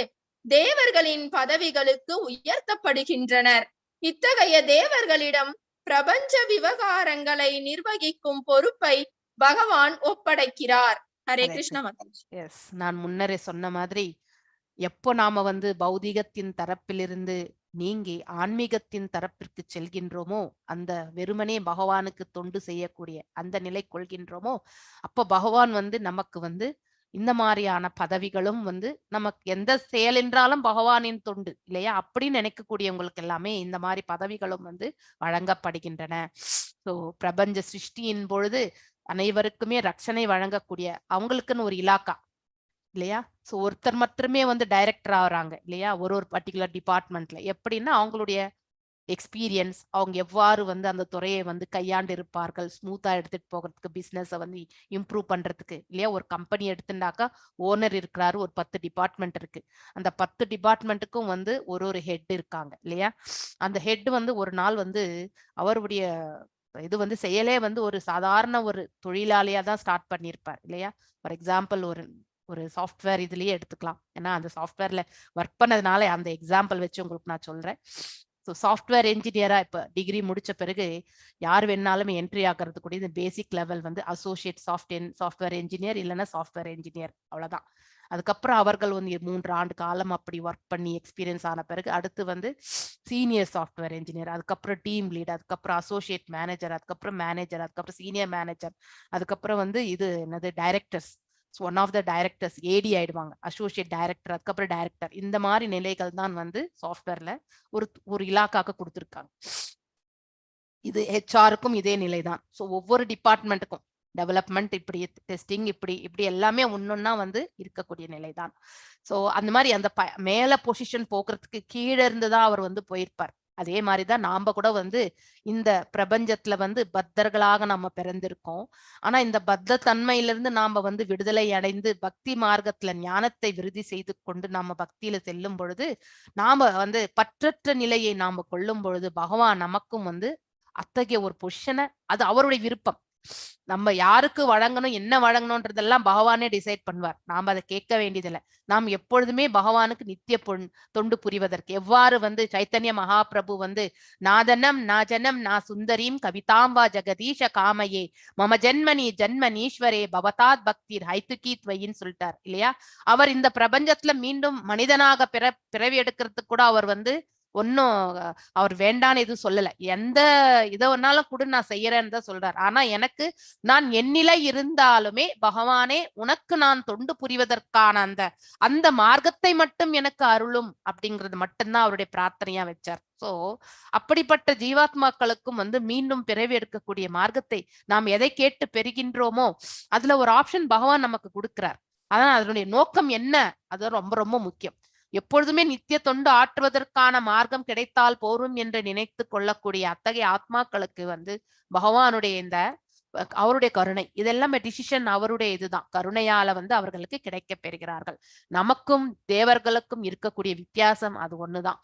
தேவர்களின் பதவிகளுக்கு உயர்த்தப்படுகின்றனர். இத்தகைய தேவர்களிடம் பிரபஞ்ச விவகாரங்களை நிர்வகிக்கும் பொறுப்பை பகவான் ஒப்படைக்கிறார். ஹரே கிருஷ்ணா மாதாஜி. நான் முன்னரே சொன்ன மாதிரி, எப்போ நாம வந்து பௌதிகத்தின் தரப்பிலிருந்து நீங்கி ஆன்மீகத்தின் தரப்பிற்கு செல்கின்றோமோ, அந்த வெறுமனே பகவானுக்கு தொண்டு செய்யக்கூடிய அந்த நிலை கொள்கின்றோமோ, அப்ப பகவான் வந்து நமக்கு வந்து இந்த மாதிரியான பதவிகளும் வந்து நமக்கு எந்த செயல் என்றாலும் பகவானின் தொண்டு இல்லையா அப்படின்னு நினைக்கக்கூடியவங்களுக்கு எல்லாமே இந்த மாதிரி பதவிகளும் வந்து வழங்கப்படுகின்றன. சோ பிரபஞ்ச சிருஷ்டியின் பொழுது அனைவருக்குமே ரட்சணை வழங்கக்கூடிய அவங்களுக்குன்னு ஒரு இலாக்கா இல்லையா. சோ ஒருத்தர் மட்டுமே வந்து டைரக்டர் ஆகுறாங்க இல்லையா ஒரு பர்டிகுலர் டிபார்ட்மெண்ட்ல. எப்படின்னா அவங்களுடைய எக்ஸ்பீரியன்ஸ், அவங்க எவ்வாறு வந்து அந்த துறையை வந்து கையாண்டு இருப்பார்கள், ஸ்மூத்தா எடுத்துட்டு போகிறதுக்கு, பிசினஸை வந்து இம்ப்ரூவ் பண்றதுக்கு இல்லையா. ஒரு கம்பெனி எடுத்துட்டாக்கா ஓனர் இருக்கிறாரு, ஒரு 10 டிபார்ட்மெண்ட் இருக்கு. அந்த 10 டிபார்ட்மெண்ட்டுக்கும் வந்து ஒரு ஹெட் இருக்காங்க இல்லையா. அந்த ஹெட் வந்து ஒரு நாள் வந்து அவருடைய இது வந்து செயலே வந்து ஒரு சாதாரண ஒரு தொழிலாளியா தான் ஸ்டார்ட் பண்ணியிருப்பார் இல்லையா. ஃபார் எக்ஸாம்பிள் ஒரு சாஃப்ட்வேர் இதுலயே எடுத்துக்கலாம். ஏன்னா அந்த சாஃப்ட்வேர்ல ஒர்க் பண்ணதுனால அந்த எக்ஸாம்பிள் வச்சு உங்களுக்கு நான் சொல்றேன். ஸோ சாஃப்ட்வேர் என்ஜினியரா இப்ப டிகிரி முடிச்ச பிறகு யார் வேணாலுமே என்ட்ரி ஆகிறது கூட இந்த பேசிக் லெவல் வந்து அசோசியேட் சாஃப்ட்வேர் என்ஜினியர் இல்லைன்னா சாஃப்ட்வேர் என்ஜினியர் அவ்வளவுதான். அதுக்கப்புறம் அவர்கள் வந்து 3 ஆண்டு காலம் அப்படி ஒர்க் பண்ணி எக்ஸ்பீரியன்ஸ் ஆன பிறகு அடுத்து வந்து சீனியர் சாஃப்ட்வேர் என்ஜினியர், அதுக்கப்புறம் டீம் லீட், அதுக்கப்புறம் அசோசியேட் மேனேஜர், அதுக்கப்புறம் மேனேஜர், அதுக்கப்புறம் சீனியர் மேனேஜர், அதுக்கப்புறம் வந்து இது என்னது directors, one of the directors AD ஆயிடுவாங்க, அசோசியேட் டைரக்டர், அதுக்கப்புறம் டைரக்டர். இந்த மாதிரி நிலைகள் தான் வந்து சாஃப்ட்வேர்ல ஒரு இலாக்காக்கு கொடுத்துருக்காங்க. இது ஹெச்ஆருக்கும் இதே நிலைதான். ஸோ ஒவ்வொரு டிபார்ட்மெண்ட்டுக்கும் டெவலப்மெண்ட் இப்படி, டெஸ்டிங் இப்படி எல்லாமே ஒன்னொன்னா வந்து இருக்கக்கூடிய நிலைதான். ஸோ அந்த மாதிரி அந்த மேல பொசிஷன் போக்குறதுக்கு கீழே இருந்துதான் அவர் வந்து போயிருப்பார். அதே மாதிரிதான் நாம கூட வந்து இந்த பிரபஞ்சத்துல வந்து பக்தர்களாக நம்ம பிறந்திருக்கோம். ஆனா இந்த பத்த தன்மையிலிருந்து நாம வந்து விடுதலை அடைந்து பக்தி மார்க்கத்துல ஞானத்தை விருதி செய்து கொண்டு நாம பக்தியில செல்லும் பொழுது, நாம வந்து பற்றற்ற நிலையை நாம கொள்ளும் பொழுது பகவான் நமக்கும் வந்து அத்தகைய ஒரு பொசிஷனை, அது அவருடைய விருப்பம். நம்ம யாருக்கு வழங்கணும் என்ன வழங்கணும்ன்றதெல்லாம் பகவானே டிசைட் பண்ணுவார். நாம அதை கேட்க வேண்டியதில்லை. நாம் எப்பொழுதுமே பகவானுக்கு நித்திய தொண்டு புரிவதற்கு எவ்வாறு வந்து சைத்தன்ய மகாபிரபு வந்து நாதனம் நாஜனம் நா சுந்தரீம் கவிதாம்பா ஜெகதீஷ காமையே மம ஜென்மனி ஜன்மனீஸ்வரே பவதாத் பக்திர் ஹைத்துகீத் வையின்னு சொல்லிட்டார் இல்லையா. அவர் இந்த பிரபஞ்சத்துல மீண்டும் மனிதனாக பிறவி எடுக்கிறதுக்கு கூட அவர் வந்து ஒன்னும் அவர் வேண்டான்னு எதுவும் சொல்லல. எந்த இதை ஒன்னாலும் கூட நான் செய்யறேன்னு தான் சொல்றார். ஆனா எனக்கு நான் எண்ணிலை இருந்தாலுமே பகவானே உனக்கு நான் தொண்டு புரிவதற்கான அந்த மார்க்கத்தை மட்டும் எனக்கு அருளும் அப்படிங்கிறது மட்டும்தான் அவருடைய பிரார்த்தனையா வச்சார். சோ அப்படிப்பட்ட ஜீவாத்மாக்களுக்கும் வந்து மீண்டும் பிறவி எடுக்கக்கூடிய மார்க்கத்தை நாம் எதை கேட்டு பெறுகின்றோமோ அதுல ஒரு ஆப்ஷன் பகவான் நமக்கு கொடுக்கிறார். அதனால அதனுடைய நோக்கம் என்ன, அது ரொம்ப ரொம்ப முக்கியம். எப்பொழுதுமே நித்திய தொண்டு ஆற்றுவதற்கான மார்க்கம் கிடைத்தால் போரும் என்று நினைத்து கொள்ளக்கூடிய அத்தகைய ஆத்மாக்களுக்கு வந்து பகவானுடைய இந்த அவருடைய கருணை இதெல்லாமே டிசிஷன் அவருடைய இதுதான். கருணையால வந்து அவர்களுக்கு கிடைக்க பெறுகிறார்கள். நமக்கும் தேவர்களுக்கும் இருக்கக்கூடிய வித்தியாசம் அது ஒண்ணுதான்.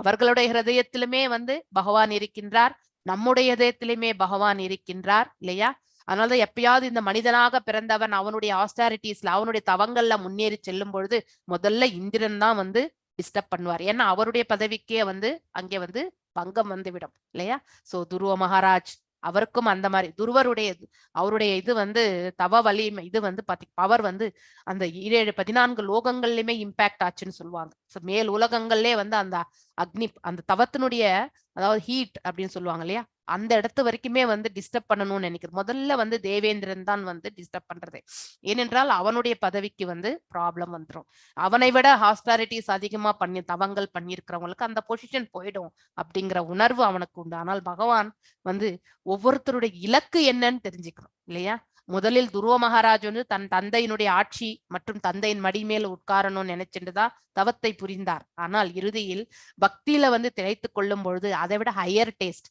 அவர்களுடைய ஹிருதயத்திலுமே வந்து பகவான் இருக்கின்றார், நம்முடைய இதயத்திலுமே பகவான் இருக்கின்றார் இல்லையா. அதனாலதான் எப்பயாவது இந்த மனிதனாக பிறந்தவன் அவனுடைய ஆஸ்டாரிட்டிஸ்ல அவனுடைய தவங்கள்ல முன்னேறி செல்லும் பொழுது முதல்ல இந்திரன் தான் வந்து டிஸ்டர்ப் பண்ணுவார். ஏன்னா அவருடைய பதவிக்கே வந்து அங்கே வந்து பங்கம் வந்து விடும் இல்லையா. சோ துருவ மகாராஜ் அவருக்கும் அந்த மாதிரி அவருடைய இது வந்து தவ வலிமை இது வந்து பவர் வந்து அந்த 14 லோகங்கள்லயுமே இம்பாக்ட் ஆச்சுன்னு சொல்லுவாங்க. மேல் உலகங்கள்லயே வந்து அந்த அக்னி அந்த தவத்தினுடைய அதாவது ஹீட் அப்படின்னு சொல்லுவாங்க இல்லையா, அந்த இடத்து வரைக்குமே வந்து டிஸ்டர்ப் பண்ணணும்னு நினைக்கிறது. முதல்ல வந்து தேவேந்திரன் தான் வந்து டிஸ்டர்ப் பண்றது. ஏனென்றால் அவனுடைய பதவிக்கு வந்து ப்ராப்ளம் வந்துடும். அவனை விட ஹாஸ்டாரிட்டிஸ் அதிகமா தவங்கள் பண்ணியிருக்கிறவங்களுக்கு அந்த பொசிஷன் போயிடும் அப்படிங்கிற உணர்வு அவனுக்கு உண்டு. ஆனால் பகவான் வந்து ஒவ்வொருத்தருடைய இலக்கு என்னன்னு தெரிஞ்சுக்கணும் இல்லையா. முதலில் துருவ மகாராஜ் வந்து தன் தந்தையினுடைய ஆட்சி மற்றும் தந்தையின் மடி மேல் உட்காரணும்னு நினைச்சுட்டுதான் தவத்தை புரிந்தார். ஆனால் இறுதியில் பக்தியில வந்து திளைத்து கொள்ளும் பொழுது அதை விட ஹையர் டேஸ்ட்,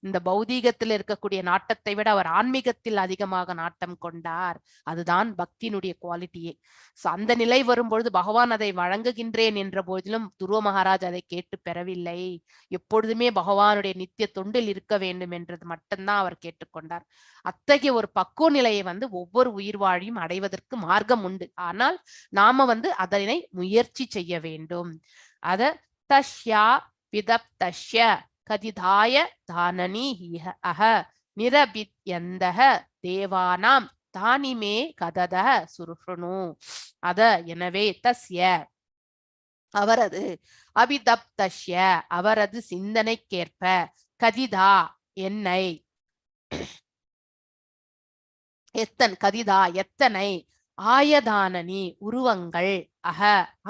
இந்த பௌதீகத்தில் இருக்கக்கூடிய நாட்டத்தை விட அவர் ஆன்மீகத்தில் அதிகமாக நாட்டம் கொண்டார். அதுதான் பக்தியினுடைய குவாலிட்டியே. சோ அந்த நிலை வரும்பொழுது பகவான் அதை வழங்குகின்றேன் என்ற போதிலும் துருவ மகாராஜ் அதை கேட்டு பெறவில்லை. எப்பொழுதுமே பகவானுடைய நித்திய தொண்டில் இருக்க வேண்டும் என்றது மட்டும்தான் அவர் கேட்டுக்கொண்டார். அத்தகைய ஒரு பக்குவ நிலையை வந்து ஒவ்வொரு உயிர் வாழியும் அடைவதற்கு மார்க்கம் உண்டு. ஆனால் நாம வந்து அதனை முயற்சி செய்ய வேண்டும். அத தஷ்யா விதப்தஷ்ய கதிதாய தானனி அஹ நிரபித்யந்தஹ தேவானாம் தானிமே கதத சுருணு. அத எனவே தஸ்ய அவரது அபிதப்தஷ்ய அவரது சிந்தனைக்கேற்ப கதிதா என்னை எத்தனை ஆயதானனி உருவங்கள்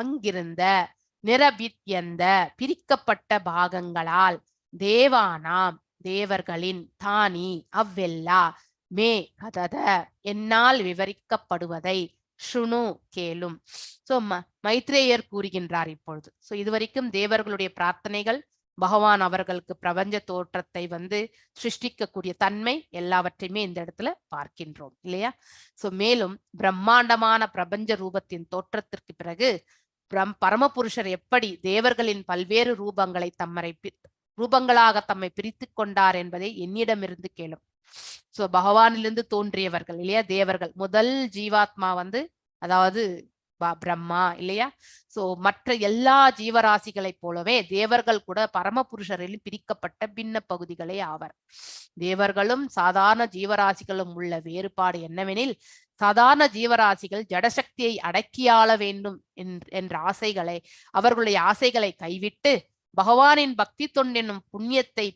அங்கிருந்த நிரபித்யந்த பிரிக்கப்பட்ட பாகங்களால் தேவானாம் தேவர்களின் தானி அவ்வெல்லா மே கதத என்னால் விவரிக்கப்படுவதை ஷுணு கேளும். சோ மைத்ரேயர் கூறுகின்றார் இப்பொழுது. சோ இதுவரைக்கும் தேவர்களுடைய பிரார்த்தனைகள், பகவான் அவர்களுக்கு பிரபஞ்ச தோற்றத்தை சிருஷ்டிக்கக்கூடிய தன்மை எல்லாவற்றையுமே இந்த இடத்துல பார்க்கின்றோம் இல்லையா. சோ மேலும் பிரம்மாண்டமான பிரபஞ்ச ரூபத்தின் தோற்றத்திற்கு பிறகு பரமபுருஷர் எப்படி தேவர்களின் பல்வேறு ரூபங்களாக தம்மை பிரித்து கொண்டார் என்பதை என்னிடமிருந்து கேளும். சோ பகவானிலிருந்து தோன்றியவர்கள் இல்லையா தேவர்கள். முதல் ஜீவாத்மா அதாவது பிரம்மா இல்லையா. சோ மற்ற எல்லா ஜீவராசிகளை போலவே தேவர்கள் கூட பரமபுருஷரில் பிரிக்கப்பட்ட பின்ன பகுதிகளே ஆவர். தேவர்களும் சாதாரண ஜீவராசிகளும் உள்ள வேறுபாடு என்னவெனில், சாதாரண ஜீவராசிகள் ஜடசக்தியை அடக்கியாள வேண்டும் என்ற அவர்களுடைய ஆசைகளை கைவிட்டு பகவானின் பக்தி தொண்டெனும் புண்ணியத்தை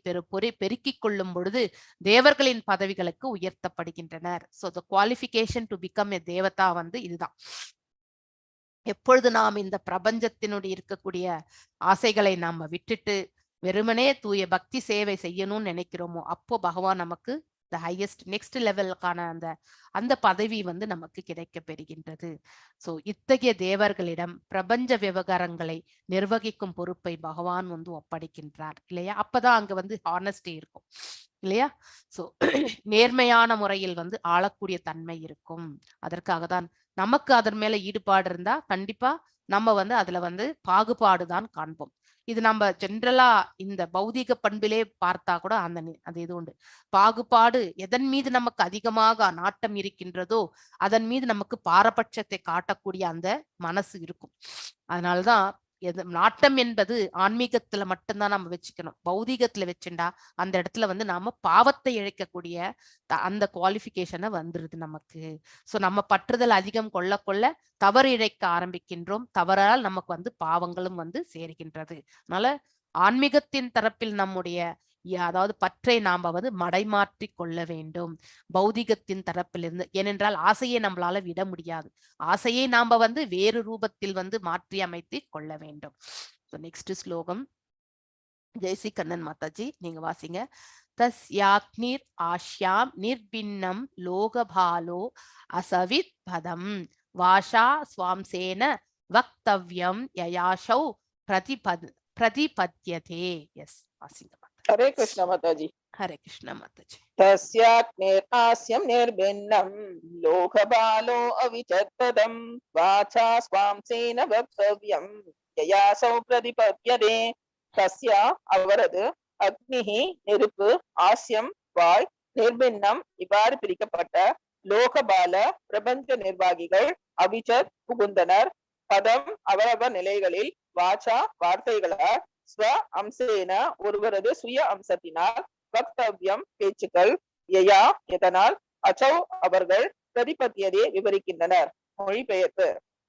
பெருக்கிக் கொள்ளும் பொழுது தேவர்களின் பதவிகளுக்கு உயர்த்தப்படுகின்றனர். So the qualification to become a devata இதுதான். எப்பொழுது நாம் இந்த பிரபஞ்சத்தினுடைய இருக்கக்கூடிய ஆசைகளை நாம விட்டுட்டு வெறுமனே தூய பக்தி சேவை செய்யணும்னு நினைக்கிறோமோ, அப்போ பகவான் நமக்கு த ஹையஸ்ட் நெக்ஸ்ட் லெவலுக்கான அந்த பதவி நமக்கு கிடைக்க பெறுகின்றது. சோ இத்தகைய தேவர்களிடம் பிரபஞ்ச விவகாரங்களை நிர்வகிக்கும் பொறுப்பை பகவான் ஒப்படைக்கின்றார் இல்லையா. அப்பதான் அங்க ஹானஸ்டி இருக்கும் இல்லையா. சோ நேர்மையான முறையில் ஆளக்கூடிய தன்மை இருக்கும். அதற்காக தான் நமக்கு அதன் மேல ஈடுபாடு இருந்தா கண்டிப்பா நம்ம அதுல பாகுபாடுதான் காண்போம். இது நம்ம ஜென்ரலா இந்த பௌதிக பண்பிலே பார்த்தா கூட அது இது உண்டு. பாகுபாடு எதன் மீது நமக்கு அதிகமாக நாட்டம் இருக்கின்றதோ அதன் மீது நமக்கு பாரபட்சத்தை காட்டக்கூடிய அந்த மனசு இருக்கும். அதனாலதான் நாட்டம் என்பது ஆன்மீகத்துல மட்டும்தான் நம்ம வச்சுக்கணும். பௌதிகத்துல வச்சுண்டா அந்த இடத்துல நாம பாவத்தை இழைக்கக்கூடிய அந்த குவாலிஃபிகேஷனை வந்துருது நமக்கு. சோ நம்ம பற்றுதல் அதிகம் கொள்ள கொள்ள தவறு இழைக்க ஆரம்பிக்கின்றோம். தவறால் நமக்கு பாவங்களும் சேருகின்றது. அதனால ஆன்மீகத்தின் தரப்பில் நம்முடைய அதாவது பற்றை நாம மடைமாற்றி கொள்ள வேண்டும் பௌதிகத்தின் தரப்பிலிருந்து. ஏனென்றால் ஆசையை நம்மளால விட முடியாது. ஆசையை நாம வேறு ரூபத்தில் மாற்றி அமைத்து கொள்ள வேண்டும். நெக்ஸ்ட் ஸ்லோகம் ஜெய்சி கண்ணன் மாதாஜி நீங்க வாசிங்க. தஸ்யாக்னிர் ஆஷ்யாம் நிர்பின்னம் லோகபாலோ அசவித் பதம் வாஷா ஸ்வாம்சேன வக்தவ்யம் யயாஷௌ பிரதிபத்யதே. எஸ் வாசிங்க. हरे कृष्ण माताजी. हरे कृष्ण माताजी. तस्याग्निर्हास्यं निर्भिन्नं लोकबालो अविचत्पदं वाचा स्वांसेन वक्तव्यं ययासौ प्रतिपद्यते. तस्य அவரது அக்னிஹி நெருப்பு, ஆஸ்யம் வாய், நிர்பின்னம் இவ்வாறு பிரிக்கப்பட்ட லோகபால பிரபஞ்ச நிர்வாகிகள் அவிச்சத் புகுந்தனர். பதம் அவரவர் நிலைகளில், வாச்சா வார்த்தைகளால், ஸ்வ அம்சேன ஒருவரது சுய அம்சத்தினால், வக்தவ்யம் பேச்சுக்கள், யயா எதனால், அச்சௌ அவர்கள், பிரதிபத்தியதே விவரிக்கின்றனர். மொழிபெயர்ப்பு.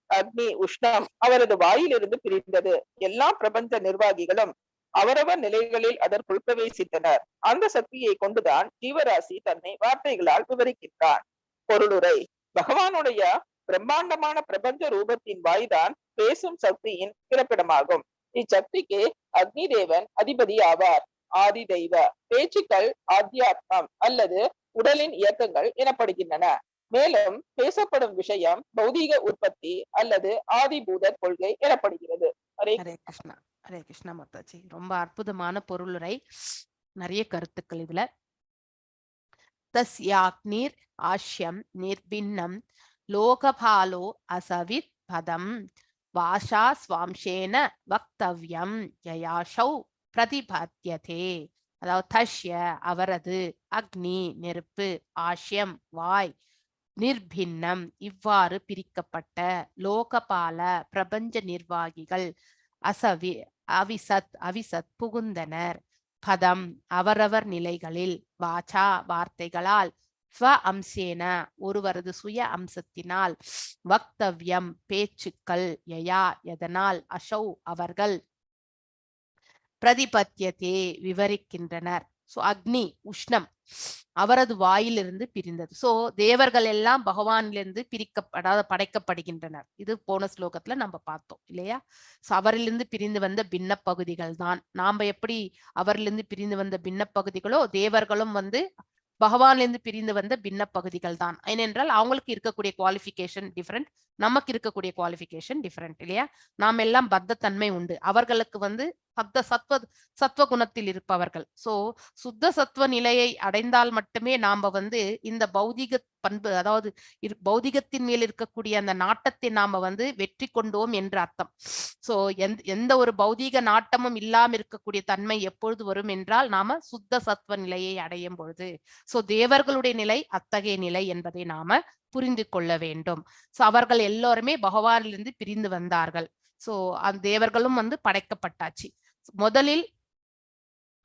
அக்னி உஷ்ணம் அவரது வாயிலிருந்து பிரிந்தது. எல்லா பிரபஞ்ச நிர்வாகிகளும் அவரவர் நிலைகளில் அதற்குள் பிரவேசித்தனர். அந்த சக்தியை கொண்டுதான் ஜீவராசி தன்னை வார்த்தைகளால் விவரிக்கின்றான். பொருளுரை. பகவானுடைய பிரம்மாண்டமான பிரபஞ்ச ரூபத்தின் வாய்தான் பேசும் சக்தியின் பிறப்பிடமாகும். இச்சக்திக்கு அக்னி தேவன் அதிபதி ஆவார். ஆதி தெய்வ பேச்சுக்கள் ஆத்தியாத்மம் அல்லது உடலின் இயக்கங்கள் எனப்படுகின்றன. மேலும் பேசப்படும் விஷயம் பௌதீக உற்பத்தி அல்லது ஆதிபூத கொள்கை எனப்படுகிறது. ஹரே கிருஷ்ணா. ஹரே கிருஷ்ணா மாதாஜி. ரொம்ப அற்புதமான பொருளுரை, நிறைய கருத்துக்கள் இதுல. தஸ்யாக்னிர் ஆஷ்யம் நிர்பின்னம் லோகபாலோ அசவித் பதம் வாஷா ஸ்வாம்சேன வக்தவ்யம் யயாஷௌ பிரதிபத்யதே. அதாவது தஷ்ய அவரது, அக்னி நெருப்பு, ஆஷ்யம் வாய், நிர்பின்னம் இவ்வாறு பிரிக்கப்பட்ட, லோகபால பிரபஞ்ச நிர்வாகிகள், அவிசத் புகுந்தனர். பதம் அவரவர் நிலைகளில், வாச்சா வார்த்தைகளால், ஸ்வ அம்சேன ஒருவரது சுய அம்சத்தினால், வக்தவ்யம் பேச்சுக்கள், யயா எதனால், அசௌ அவர்கள், பிரதிபத்தியதே விவரிக்கின்றனர். சோ அக்னி உஷ்ணம் அவரது வாயிலிருந்து பிரிந்தது. சோ தேவர்கள் எல்லாம் பகவானிலிருந்து படைக்கப்படுகின்றனர். இது போன ஸ்லோகத்துல நம்ம பார்த்தோம் இல்லையா? சோ அவரிலிருந்து பிரிந்து வந்த பின்ன பகுதிகள் தான். நாம எப்படி அவரிலிருந்து பிரிந்து வந்த பின்ன பகுதிகளோ, தேவர்களும் வந்து பகவான்லேருந்து பிரிந்து வந்த பின்ன பகுதிகள் தான். ஏனென்றால் அவங்களுக்கு இருக்கக்கூடிய குவாலிஃபிகேஷன் டிஃபரெண்ட், நமக்கு இருக்கக்கூடிய குவாலிஃபிகேஷன் டிஃபரெண்ட் இல்லையா? நாம் எல்லாம் பத்த தன்மை உண்டு, அவர்களுக்கு வந்து சத்வ குணத்தில் இருப்பவர்கள். சோ சுத்த சத்துவ நிலையை அடைந்தால் மட்டுமே நாம வந்து இந்த பௌதிக பண்பு, அதாவது பௌதிகத்தின் மேல் இருக்கக்கூடிய அந்த நாட்டத்தை நாம வந்து வெற்றி கொண்டோம் என்று அர்த்தம். சோ எந்த ஒரு பௌதிக நாட்டமும் இல்லாம இருக்கக்கூடிய தன்மை எப்பொழுது வரும் என்றால் நாம சுத்த சத்துவ நிலையை அடையும் பொழுது. சோ தேவர்களுடைய நிலை அத்தகைய நிலை என்பதை நாம புரிந்து கொள்ள வேண்டும். சோ அவர்கள் எல்லோருமே பகவானிலிருந்து பிரிந்து வந்தார்கள். சோ அந்த தேவர்களும் வந்து படைக்கப்பட்டாச்சு. முதலில்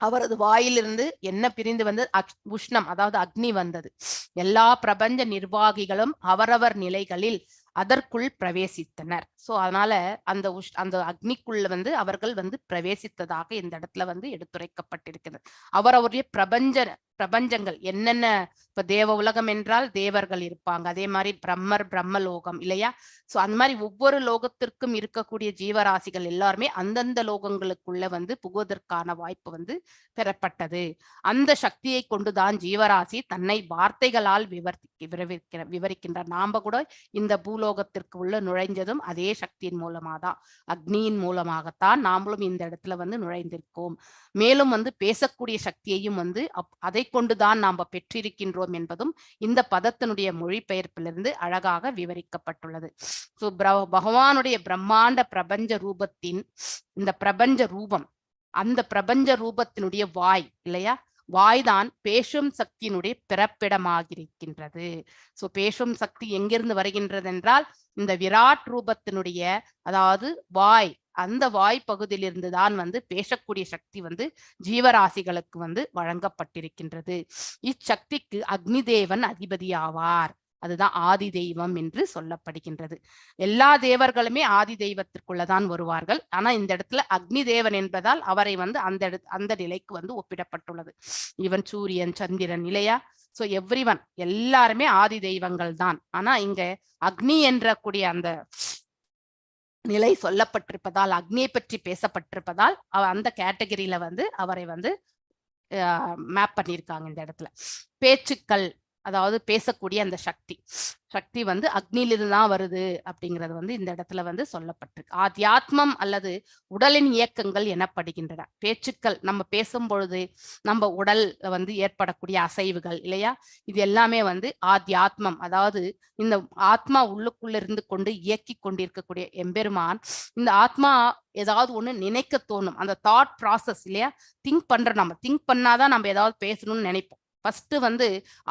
அவரது வாயிலிருந்து என்ன பிரிந்து வந்தது? உஷ்ணம், அதாவது அக்னி வந்தது. எல்லா பிரபஞ்ச நிர்வாகிகளும் அவரவர் நிலைகளில் அதற்குள் பிரவேசித்தனர். சோ அதனால அந்த அக்னிக்குள்ள வந்து அவர்கள் வந்து பிரவேசித்ததாக இந்த இடத்துல வந்து எடுத்துரைக்கப்பட்டிருக்கிறது. அவரவருடைய பிரபஞ்சங்கள் என்னென்ன, இப்ப தேவ உலகம் என்றால் தேவர்கள் இருப்பாங்க, அதே மாதிரி பிரம்மலோகம் இல்லையா? சோ அந்த மாதிரி ஒவ்வொரு லோகத்திற்கும் இருக்கக்கூடிய ஜீவராசிகள் எல்லாருமே அந்தந்த லோகங்களுக்குள்ள வந்து புகுவதற்கான வாய்ப்பு வந்து பெறப்பட்டது. அந்த சக்தியை கொண்டுதான் ஜீவராசி தன்னை வார்த்தைகளால் விவரிக்கின்றார். நாம கூட இந்த பூலோகத்திற்கு உள்ள நுழைஞ்சதும் அதே சக்தியின் மூலமாதான், அக்னியின் மூலமாகத்தான் நாமளும் இந்த இடத்துல வந்து நுழைந்திருக்கோம். மேலும் வந்து பேசக்கூடிய சக்தியையும் வந்து அதை கொண்டுதான் நாம பெற்றிருக்கின்றோம் என்பதும் இந்த பதத்தினுடைய மொழிபெயர்ப்பிலிருந்து அழகாக விவரிக்கப்பட்டுள்ளது. சோ பகவானுடைய பிரம்மாண்ட பிரபஞ்ச ரூபத்தின் இந்த பிரபஞ்ச ரூபம், அந்த பிரபஞ்ச ரூபத்தினுடைய வாய் இல்லையா? வாய்தான் பேசும் சக்தியினுடைய பிறப்பிடமாகிருக்கின்றது. சோ பேசும் சக்தி எங்கிருந்து வருகின்றது என்றால் இந்த விராட் ரூபத்தினுடைய, அதாவது வாய், அந்த வாய் பகுதியிலிருந்து தான் வந்து பேசக்கூடிய சக்தி வந்து ஜீவராசிகளுக்கு வந்து வழங்கப்பட்டிருக்கின்றது. இச்சக்திக்கு அக்னி தேவன் அதிபதி ஆவார். அதுதான் ஆதி தெய்வம் என்று சொல்லப்படுகின்றது. எல்லா தேவர்களுமே ஆதி தெய்வத்திற்குள்ளதான் வருவார்கள். ஆனா இந்த இடத்துல அக்னி தேவன் என்பதால் அவரை வந்து அந்த நிலைக்கு வந்து ஒப்பிடப்பட்டுள்ளது. இவன் சூரியன், சந்திரன் இல்லையா? சோ எவ்ரிவன் எல்லாருமே ஆதி தெய்வங்கள் தான். ஆனா இங்க அக்னி என்ற கூடிய அந்த நிலை சொல்லப்பட்டிருப்பதால், அக்னியை பற்றி பேசப்பட்டிருப்பதால் அந்த கேட்டகரியில வந்து அவரை வந்து மேப் பண்ணியிருக்காங்க இந்த இடத்துல. பேச்சுக்கள், அதாவது பேசக்கூடிய அந்த சக்தி வந்து அக்னியிலிருந்து தான் வருது அப்படிங்கிறது வந்து இந்த இடத்துல வந்து சொல்லப்பட்டிருக்கு. ஆத்யாத்மம் அல்லது உடலின் இயக்கங்கள் எனப்படுகின்றன. பேச்சுக்கள், நம்ம பேசும் பொழுது நம்ம உடல் வந்து ஏற்படக்கூடிய அசைவுகள் இல்லையா? இது எல்லாமே வந்து ஆத்யாத்மம், அதாவது இந்த ஆத்மா உள்ளுக்குள்ள இருந்து கொண்டு இயக்கி கொண்டிருக்கக்கூடிய எம்பெருமான். இந்த ஆத்மா ஏதாவது ஒண்ணு நினைக்க தோணும், அந்த தாட் ப்ராசஸ் இல்லையா? திங்க் பண்றோம், நம்ம திங்க் பண்ணாதான் நம்ம ஏதாவது பேசணும்னு நினைப்போம். ஃபர்ஸ்ட் வந்து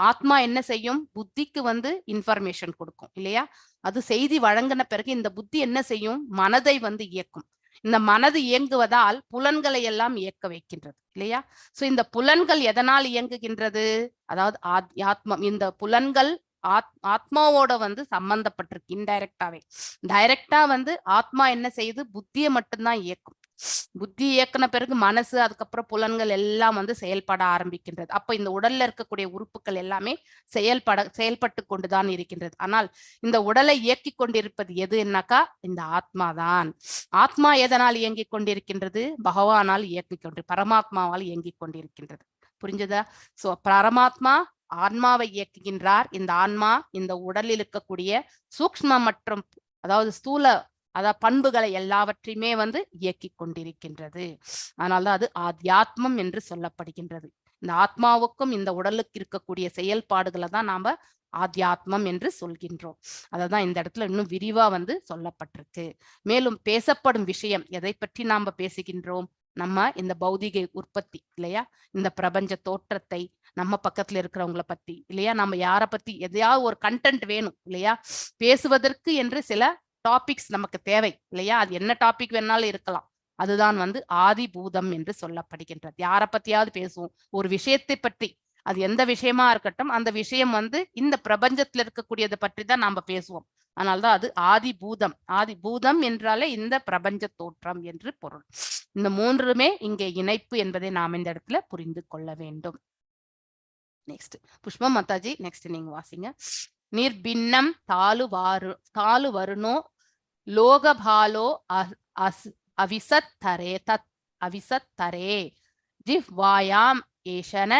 ஆத்மா என்ன செய்யும்? புத்திக்கு வந்து இன்ஃபர்மேஷன் கொடுக்கும் இல்லையா? அது செய்தி வழங்கின பிறகு இந்த புத்தி என்ன செய்யும்? மனதை வந்து இயக்கும். இந்த மனது இயங்குவதால் புலன்களை எல்லாம் இயக்க வைக்கின்றது இல்லையா? சோ இந்த புலன்கள் எதனால் இயங்குகின்றது? அதாவது ஆத்மம். இந்த புலன்கள் ஆத்மாவோட வந்து சம்பந்தப்பட்டிருக்கு இன்டைரக்டாவே. டைரக்டா வந்து ஆத்மா என்ன செய்யுது? புத்தியை மட்டும்தான் இயக்கும். புத்தி இயக்குன பிறகு மனசு, அதுக்கப்புறம் புலன்கள் எல்லாம் வந்து செயல்பட ஆரம்பிக்கின்றது. அப்ப இந்த உடல்ல இருக்கக்கூடிய உறுப்புகள் எல்லாமே செயல்பட்டு கொண்டுதான் இருக்கின்றது. ஆனால் இந்த உடலை இயக்கி கொண்டிருப்பது எதுனாக்கா இந்த ஆத்மாதான். ஆத்மா எதனால் இயங்கிக் கொண்டிருக்கின்றது? பகவானால் பரமாத்மாவால் இயங்கிக் கொண்டிருக்கின்றது. புரிஞ்சதா? சோ பரமாத்மா ஆன்மாவை இயக்குகின்றார். இந்த ஆன்மா இந்த உடலில் இருக்கக்கூடிய சூக்ஷ்ம மற்றும் அதாவது ஸ்தூல பண்புகளை எல்லாவற்றையுமே வந்து இயக்கி கொண்டிருக்கின்றது. அதனால்தான் அது ஆத்யாத்மம் என்று சொல்லப்படுகின்றது. இந்த ஆத்மாவுக்கும் இந்த உடலுக்கு இருக்கக்கூடிய செயல்பாடுகளை தான் நாம ஆத்யாத்மம் என்று சொல்கின்றோம். அததான் இந்த இடத்துல இன்னும் விரிவா வந்து சொல்லப்பட்டிருக்கு. மேலும் பேசப்படும் விஷயம் எதை பற்றி நாம பேசுகின்றோம்? நம்ம இந்த பௌதிக உற்பத்தி இல்லையா? இந்த பிரபஞ்ச தோற்றத்தை, நம்ம பக்கத்துல இருக்கிறவங்களை பத்தி இல்லையா? நம்ம யாரை பத்தி எதையாவது ஒரு கண்டென்ட் வேணும் இல்லையா? பேசுவதற்கு என்று சில டாபிக்ஸ் நமக்கு தேவை இல்லையா? அது என்ன டாபிக் வேணாலும் இருக்கலாம். அதுதான் வந்து ஆதி பூதம் என்று சொல்லப்படுகின்றது. யாரை பத்தியாவது பேசுவோம், ஒரு விஷயத்தை பற்றி அது எந்த விஷயமா இருக்கட்டும், அந்த விஷயம் வந்து இந்த பிரபஞ்சத்துல இருக்கக்கூடியதை பற்றி தான் நாம பேசுவோம். அதனால்தான் அது ஆதி பூதம். ஆதி பூதம் என்றாலே இந்த பிரபஞ்ச தோற்றம் என்று பொருள். இந்த மூன்றுமே இங்கே இணைப்பு என்பதை நாம் இந்த இடத்துல புரிந்து கொள்ள வேண்டும். நெக்ஸ்ட் புஷ்பா மாதாஜி, நெக்ஸ்ட் நீங்க வாசிங்க. நிர்பின்னம் தாலு வருணோ லோகபாலோ அவிசத்தரே ஜிஹ்வாயாம் ஏஷன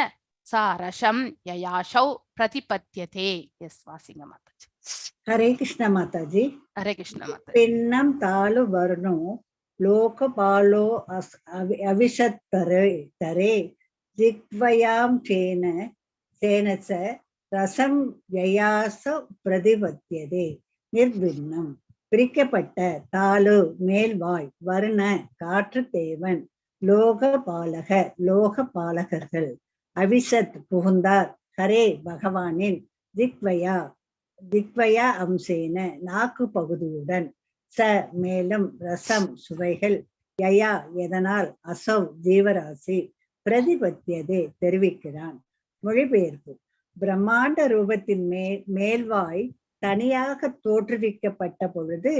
சாரஷம் யயாஷௌ பிரதிபத்யதே. எஸ், வாசிங்க மாதாஜி. ஹரே கிருஷ்ண மாதாஜி. ஹரே கிருஷ்ண மாதாஜி. பின்னம் தாலு வருணோ லோகபாலோ அவிசத்தரே ஜிஹ்வயாம் சேனச ரசம் யயாச பிரதிபத்யதே. நிர்பின்னம் பிரிக்கப்பட்ட, தாலு மேல்வாய், வருண காற்று தேவன், லோகபாலகர்கள், அவிசத் புகுந்தார், ஹரே பகவானின், திக்வயா அம்சேன நாக்கு பகுதியுடன், ச மேலும், ரசம் சுவைகள், யயா எதனால், அசௌ ஜீவராசி, பிரதிபத்தியதே தெரிவிக்கிறான். மொழிபெயர்ப்பு. பிரம்மாண்ட ரூபத்தின் மேல்வாய் தனியாக தோற்றுவிக்கப்பட்ட பொழுது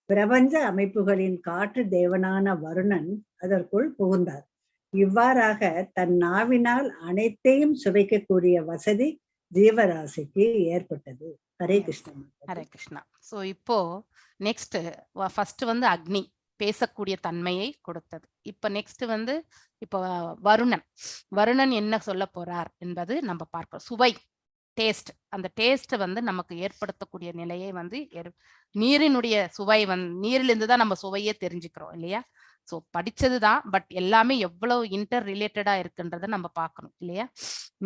பிரபஞ்ச அமைப்புகளின் காற்று தேவனான வருணன் அதற்குள் புகுந்தார். இவ்வாறாக தன் நாவினால் அனைத்தையும் சுவைக்கக்கூடிய வசதி ஜீவராசிக்கு ஏற்பட்டது. ஹரே கிருஷ்ணா. ஹரே கிருஷ்ணா. சோ இப்போ நெக்ஸ்ட் ஃபர்ஸ்ட் வந்து அக்னி பேசக்கூடிய தன்மையை கொடுத்தது. இப்ப நெக்ஸ்ட் வந்து இப்போ வருணன் என்ன சொல்ல போறார் என்பது நம்ம பார்க்கிறோம். சுவை, டேஸ்ட். அந்த டேஸ்ட் வந்து நமக்கு ஏற்படுத்தக்கூடிய நிலையை வந்து நீரினுடைய சுவை நீரிலிருந்து தான் நம்ம சுவையே தெரிஞ்சுக்கிறோம் இல்லையா? ஸோ படிச்சதுதான், பட் எல்லாமே எவ்வளவு இன்டர் ரிலேட்டடா இருக்குன்றத நம்ம பார்க்கணும் இல்லையா?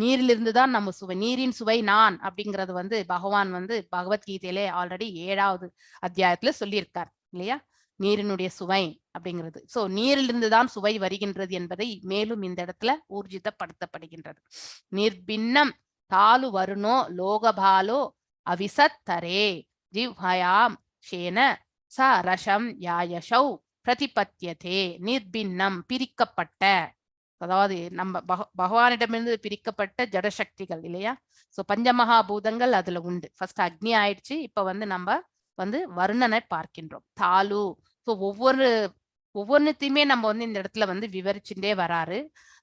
நீரிலிருந்து தான் நம்ம சுவை, நீரின் சுவை நான் அப்படிங்கறது வந்து பகவான் வந்து பகவத்கீதையிலே ஆல்ரெடி 7வது அத்தியாயத்துல சொல்லியிருக்கார் இல்லையா? நீரினுடைய சுவை அப்படிங்கிறது. சோ நீரிலிருந்து தான் சுவை வருகின்றது என்பதை மேலும் இந்த இடத்துல ஊர்ஜிதப்படுத்தப்படுகின்றது. நிர்பின்னம் தாலு வருணோ லோகபாலோ அவிசத்தரே ஜிஹ்வயாம் ஷேன ச ரஷம் யாயஷௌ பிரதிபத்யதே. நிர்பின்னம் பிரிக்கப்பட்ட, அதாவது நம்ம பகவானிடமிருந்து பிரிக்கப்பட்ட ஜடசக்திகள் இல்லையா? சோ பஞ்சமகாபூதங்கள் அதுல உண்டு. ஃபர்ஸ்ட் அக்னி ஆயிடுச்சு, இப்ப வந்து நம்ம வந்து வருணனை பார்க்கின்றோம். தாலு. ஸோ ஒவ்வொன்றுத்தையுமே நம்ம வந்து இந்த இடத்துல வந்து விவரிச்சுட்டே வராரு.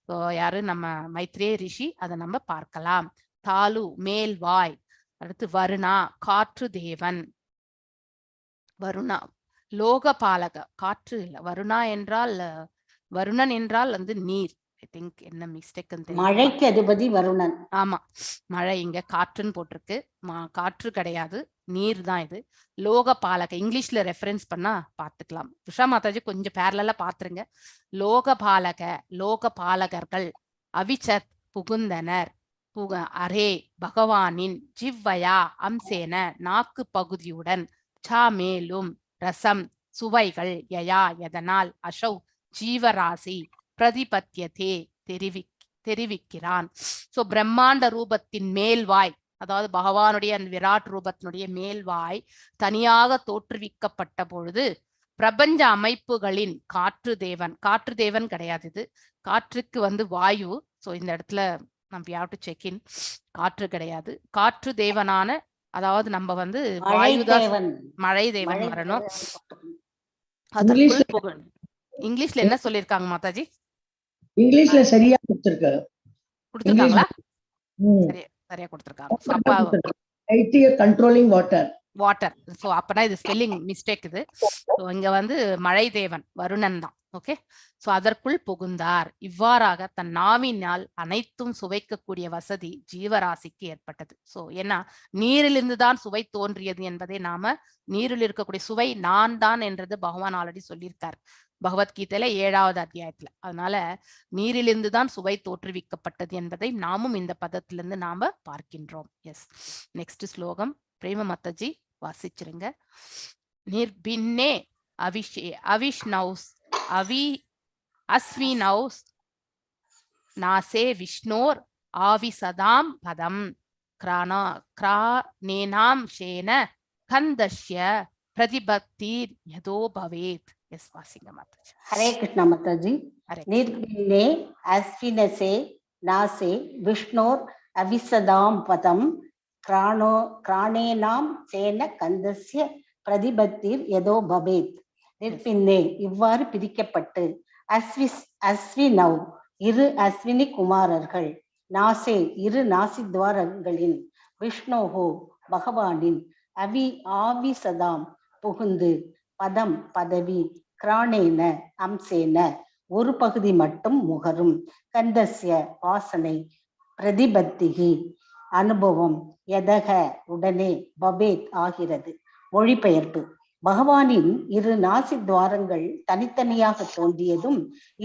ஸோ யாரு நம்ம மைத்ரேய ரிஷி, அதை நம்ம பார்க்கலாம். தாலு மேல்வாய், அடுத்து வருணா காற்று தேவன், வருணா லோகபாலக காற்று இல்ல, வருணா என்றால் வருணன் என்றால் வந்து நீர். ஐ திங்க் என்ன மிஸ்டேக், மழைக்கு அதிபதி வருணன். ஆமா, மழை இங்க காற்றுன்னு போட்டிருக்கு, காற்று கிடையாது, நீர் தான் இது. லோகபாலக இங்கிலீஷ்ல ரெஃபரன்ஸ் பண்ணா பாத்துக்கலாம். உஷா மாதாஜி கொஞ்சம் பேரலா பாத்துருங்க. லோகபாலகர்கள், அவிச்சத் புகுந்தனர், அரே பகவானின், ஜிவ்வயா அம்சேன நாக்கு பகுதியுடன், சா மேலும், ரசம் சுவைகள், யயா எதனால், அசௌ ஜீவராசி, பிரதிபத்தியதே தெரிவிக்கிறான். சோ பிரம்மாண்ட ரூபத்தின் மேல்வாய், அதாவது பகவானுடைய அந்த விராட் ரூபத்தினுடைய மேல்வாய் தனியாக தோற்றுவிக்கப்பட்ட பொழுது பிரபஞ்ச அமைப்புகளின் காற்று தேவன் கிடையாது, இது காற்றுக்கு வந்து வாயு. சோ இந்த இடத்துல நம்ம have to check in. காற்று கிடையாது, காற்று தேவனான, அதாவது நம்ம வந்து வாயுதான், மழை தேவன் வரணும். இங்கிலீஷ்ல என்ன சொல்லிருக்காங்க மாதாஜி? இங்கிலீஷ்ல சரியா கொடுத்திருக்காங்களா? சரியா கொடுத்திருக்காங்க. Controlling water. சோ அப்பனா இது ஸ்பெல்லிங் மிஸ்டேக் இது. சோ இங்க வந்து மழை தேவன் வருணன் தான். ஓகே, சோ அதற்குள் புகுந்தார். இவ்வாறாக தன் நாவினால் அனைத்தும் சுவைக்கக்கூடிய வசதி ஜீவராசிக்கு ஏற்பட்டது. சோ ஏன்னா நீரிலிருந்து தான் சுவை தோன்றியது என்பதை நாம, நீரில் இருக்கக்கூடிய சுவை நான் தான் என்றது பகவான் ஆல்ரெடி சொல்லியிருக்கார் பகவத்கீதையில 7வது அத்தியாயத்துல. அதனால நீரிலிருந்து தான் சுவை தோற்றுவிக்கப்பட்டது என்பதை நாமும் இந்த பதத்திலிருந்து நாம பார்க்கின்றோம். எஸ், நெக்ஸ்ட் ஸ்லோகம் பிரேம மாதாஜி வாசிச்சிருங்க. நிர்பின்னே அவிஷ்ணௌஸ் அஸ்வினௌஸ் நாசே விஷ்ணோர் ஆவிசதாம் பதம் கிரானேனாம் ஷேன கந்தஷ்ய பிரதிபக்திர் யதோ பவேத். எஸ், வாசிங்க மாதாஜி. ஹரே கிருஷ்ணா மாதாஜி. நிர்பின்னே அஸ்வினசே நாசே விஷ்ணோர் அவிசதாம் பதம் கிராணேனாம் சேன கந்தஸ்ய பிரதிபத்திர் யதோ பவேத். நிற்பின்னே இவ்வாறு பிரிக்கப்பட்டு அஸ்வினவ் இரு அஸ்வினி குமாரர்கள், நாசே இரு நாசித்வாரங்களின், விஷ்ணோஹோ பகவானின், ஆவிசதாம் புகுந்து, பதம் பதவி, கிராணேன அம்சேன ஒரு பகுதி மட்டும் முகரும், கந்தஸ்ய வாசனை, பிரதிபத்திகி அனுபவம், யதக உடனே, பவேத் ஆகிறது. மொழிபெயர்ப்பு. பகவானின் இரு நாசித்வாரங்கள் தனித்தனியாக தோன்றியதும்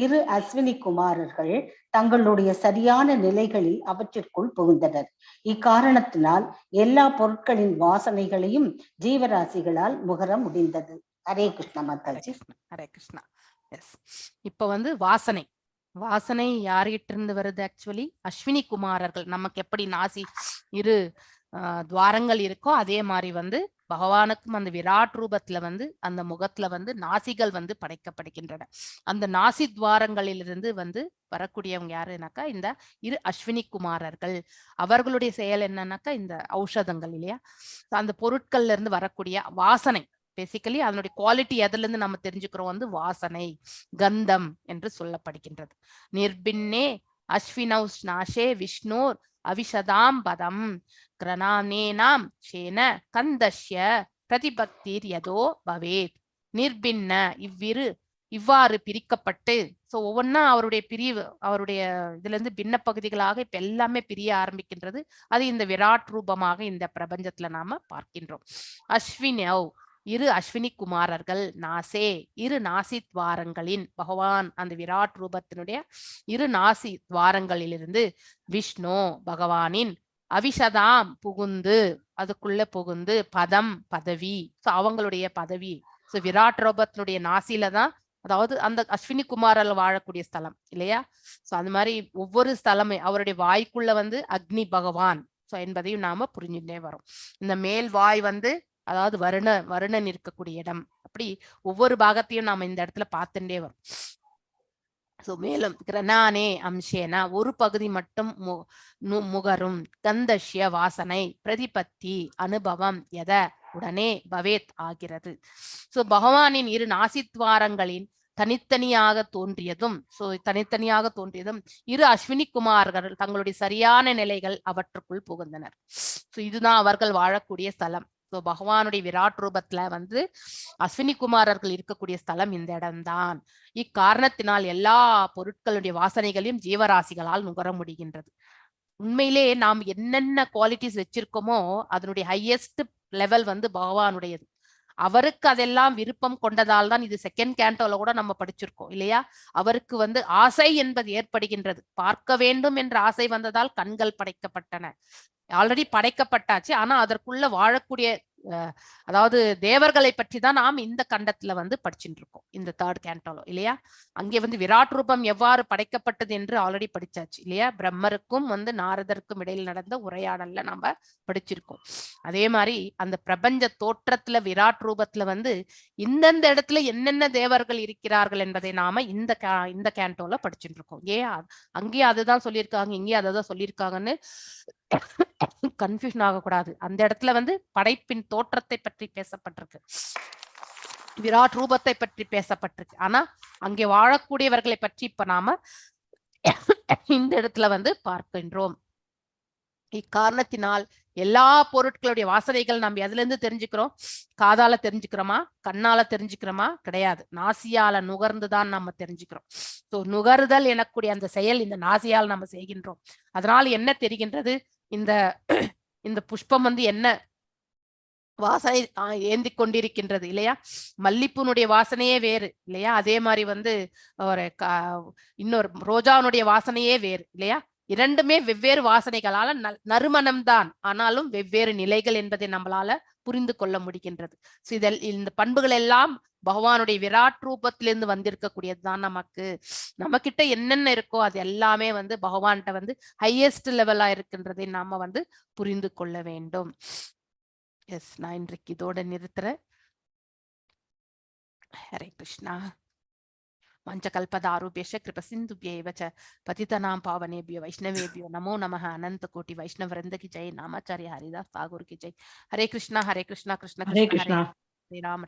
இரு அஸ்வினி குமாரர்கள் தங்களுடைய சரியான நிலைகளில் அவற்றிற்குள் புகுந்தனர். இக்காரணத்தினால் எல்லா பொருட்களின் வாசனைகளையும் ஜீவராசிகளால் முகர முடிந்தது. ஹரே கிருஷ்ண மாதாஜி. ஹரே கிருஷ்ணா. எஸ், இப்ப வந்து வாசனை யார்கிட்ட இருந்து வருது? ஆக்சுவலி அஸ்வினி குமாரர்கள். நமக்கு எப்படி நாசி இரு துவாரங்கள் இருக்கோ அதே மாதிரி வந்து பகவானுக்கும் அந்த விராட் ரூபத்துல வந்து அந்த முகத்துல வந்து நாசிகள் வந்து படைக்கப்படுகின்றன. அந்த நாசி துவாரங்களிலிருந்து வந்து வரக்கூடியவங்க யாருனாக்கா இந்த இரு அஸ்வினி குமாரர்கள். அவர்களுடைய செயல் என்னன்னாக்கா இந்த ஔஷதங்கள் இல்லையா, அந்த பொருட்கள்ல இருந்து வரக்கூடிய வாசனை, பேசிக்கலி அதனுடைய குவாலிட்டி எதுல இருந்து நம்ம தெரிஞ்சுக்கிறோம் வந்து வாசனை, கந்தம் என்று சொல்லப்படுகின்றது. நிர்பின்னே அஸ்வினௌ நாஷே விஷ்ணோர் அவிஷதாம் பதம் கிரணானேனாம் சேன கந்தஸ்ய பிரதிபக்திர் யதோ பவேத். நிர்பின்ன இவ்வாறு பிரிக்கப்பட்டு, சோ ஒவ்வொன்னா அவருடைய பிரிவு, அவருடைய இதுல இருந்து பின்ன பகுதிகளாக இப்ப எல்லாமே பிரிய ஆரம்பிக்கின்றது. அது இந்த விராட் ரூபமாக இந்த பிரபஞ்சத்துல நாம பார்க்கின்றோம். அஸ்வினவ் இரு அஸ்வினி குமாரர்கள், நாசே இரு நாசி துவாரங்களின், பகவான் அந்த விராட் ரூபத்தினுடைய இரு நாசி துவாரங்களிலிருந்து, விஷ்ணு பகவானின், அவிஷதாம் புகுந்து, அதுக்குள்ள புகுந்து, பதம் பதவி, சோ அவங்களுடைய பதவி. சோ விராட் ரூபத்தினுடைய நாசில தான், அதாவது அந்த அஸ்வினி குமாரில் வாழக்கூடிய ஸ்தலம் இல்லையா. சோ அந்த மாதிரி ஒவ்வொரு ஸ்தலமே அவருடைய வாய்க்குள்ள வந்து அக்னி பகவான் சோ என்பதையும் நாம புரிஞ்சுட்டே வரோம். இந்த மேல் வாய் வந்து அதாவது வருணன் இருக்கக்கூடிய இடம். அப்படி ஒவ்வொரு பாகத்தையும் நாம இந்த இடத்துல பார்த்துட்டே வரும். சோ மேலும் கிரணானே அம்சேனா ஒரு பகுதி மட்டும் முகரும், கந்தஷ்ய வாசனை, பிரதிபத்தி அனுபவம், எத உடனே பவேத் ஆகிறது. சோ பகவானின் இரு நாசித்வாரங்களின் தனித்தனியாக தோன்றியதும் இரு அஸ்வினி குமார்கள் தங்களுடைய சரியான நிலைகள் அவற்றுக்குள் புகுந்தனர். சோ இதுதான் அவர்கள் வாழக்கூடிய ஸ்தலம். சோ பகவானுடைய விராட் ரூபத்துல வந்து அஸ்வினி குமாரர்கள் இருக்கக்கூடிய ஸ்தலம் இந்த இடம்தான். இக்காரணத்தினால் எல்லா பொருட்களுடைய வாசனைகளையும் ஜீவராசிகளால் நுகர முடிகின்றது. உண்மையிலே நாம் என்னென்ன குவாலிட்டிஸ் வச்சிருக்கோமோ அதனுடைய ஹையஸ்ட் லெவல் வந்து பகவானுடையது. அவருக்கு அதெல்லாம் விருப்பம் கொண்டதால் தான், இது செகண்ட் கேண்டோல கூட நம்ம படிச்சிருக்கோம் இல்லையா, அவருக்கு வந்து ஆசை என்பது ஏற்படுகின்றது. பார்க்க வேண்டும் என்ற ஆசை வந்ததால் கண்கள் படைக்கப்பட்டன. ஆல்ரெடி படைக்கப்பட்டாச்சு. ஆனா அதற்குள்ள வாழக்கூடிய அதாவது தேவர்களை பற்றி தான் நாம் இந்த கண்டத்துல வந்து படிச்சுட்டு இருக்கோம், இந்த தேர்ட் கேண்டோல இல்லையா. அங்கே வந்து விராட் ரூபம் எவ்வாறு படைக்கப்பட்டது என்று ஆல்ரெடி படிச்சாச்சு இல்லையா. பிரம்மருக்கும் வந்து நாரதருக்கும் இடையில் நடந்த உரையாடல்ல நம்ம படிச்சிருக்கோம். அதே மாதிரி அந்த பிரபஞ்ச தோற்றத்துல விராட் ரூபத்துல வந்து இந்தந்த இடத்துல என்னென்ன தேவர்கள் இருக்கிறார்கள் என்பதை நாம இந்த கேண்டோல படிச்சுட்டு இருக்கோம். அங்கேயே அதுதான் சொல்லியிருக்காங்க, இங்கேயே அதான் சொல்லியிருக்காங்கன்னு கன்ஃபியூஷன் ஆகக்கூடாது. அந்த இடத்துல வந்து படைப்பின் தோற்றத்தை பற்றி பேசப்பட்டிருக்கு, விராட் ரூபத்தை பற்றி பேசப்பட்டிருக்கு. ஆனா அங்கே வாழக்கூடியவர்களை பற்றி இப்ப நாம இந்த இடத்துல வந்து பார்க்கின்றோம். இக்காரணத்தினால் எல்லா பொருட்களுடைய வாசனைகள் நம்ம எதுல இருந்து தெரிஞ்சுக்கிறோம்? காதால தெரிஞ்சுக்கிறோமா, கண்ணால தெரிஞ்சுக்கிறோமா? கிடையாது, நாசியால நுகர்ந்துதான் நம்ம தெரிஞ்சுக்கிறோம். சோ நுகர்தல் எனக்கூடிய அந்த செயல் இந்த நாசியால் நம்ம செய்கின்றோம். அதனால என்ன தெரிகின்றது? இந்த புஷ்பம் வந்து என்ன வாசனை ஏந்தி கொண்டிருக்கின்றது இல்லையா. மல்லிப்பூனுடைய வாசனையே வேறு இல்லையா. அதே மாதிரி வந்து ஒரு இன்னொரு ரோஜாவுடைய வாசனையே வேறு இல்லையா. இரண்டுமே வெவ்வேறு வாசனைகளால நறுமணம்தான், ஆனாலும் வெவ்வேறு நிலைகள் என்பதை நம்மளால புரிந்து கொள்ள முடிகின்றது. இந்த பண்புகள் எல்லாம் பகவானுடைய விராட் ரூபத்திலிருந்து வந்திருக்கக்கூடியதுதான். நம்ம கிட்ட என்னென்ன இருக்கோ அது எல்லாமே வந்து பகவான்கிட்ட வந்து ஹையஸ்ட் லெவலா இருக்கின்றதை நாம வந்து புரிந்து கொள்ள வேண்டும். எஸ், நான் இன்றைக்கு இதோட நிறுத்துறேன். ஹரே கிருஷ்ணா. पञ्चकल्पदारुभ्यश्च कृपसिन्धुभ्यैव च पतितनां पावनेभ्यो वैष्णवेभ्यो नमो नमः अनन्तकोटि वैष्णववृन्द की जय नामाचार्य हरिदास ठाकुर की जय। हरे कृष्णा कृष्ण कृष्ण हरे हरे कृष्णा हरे राम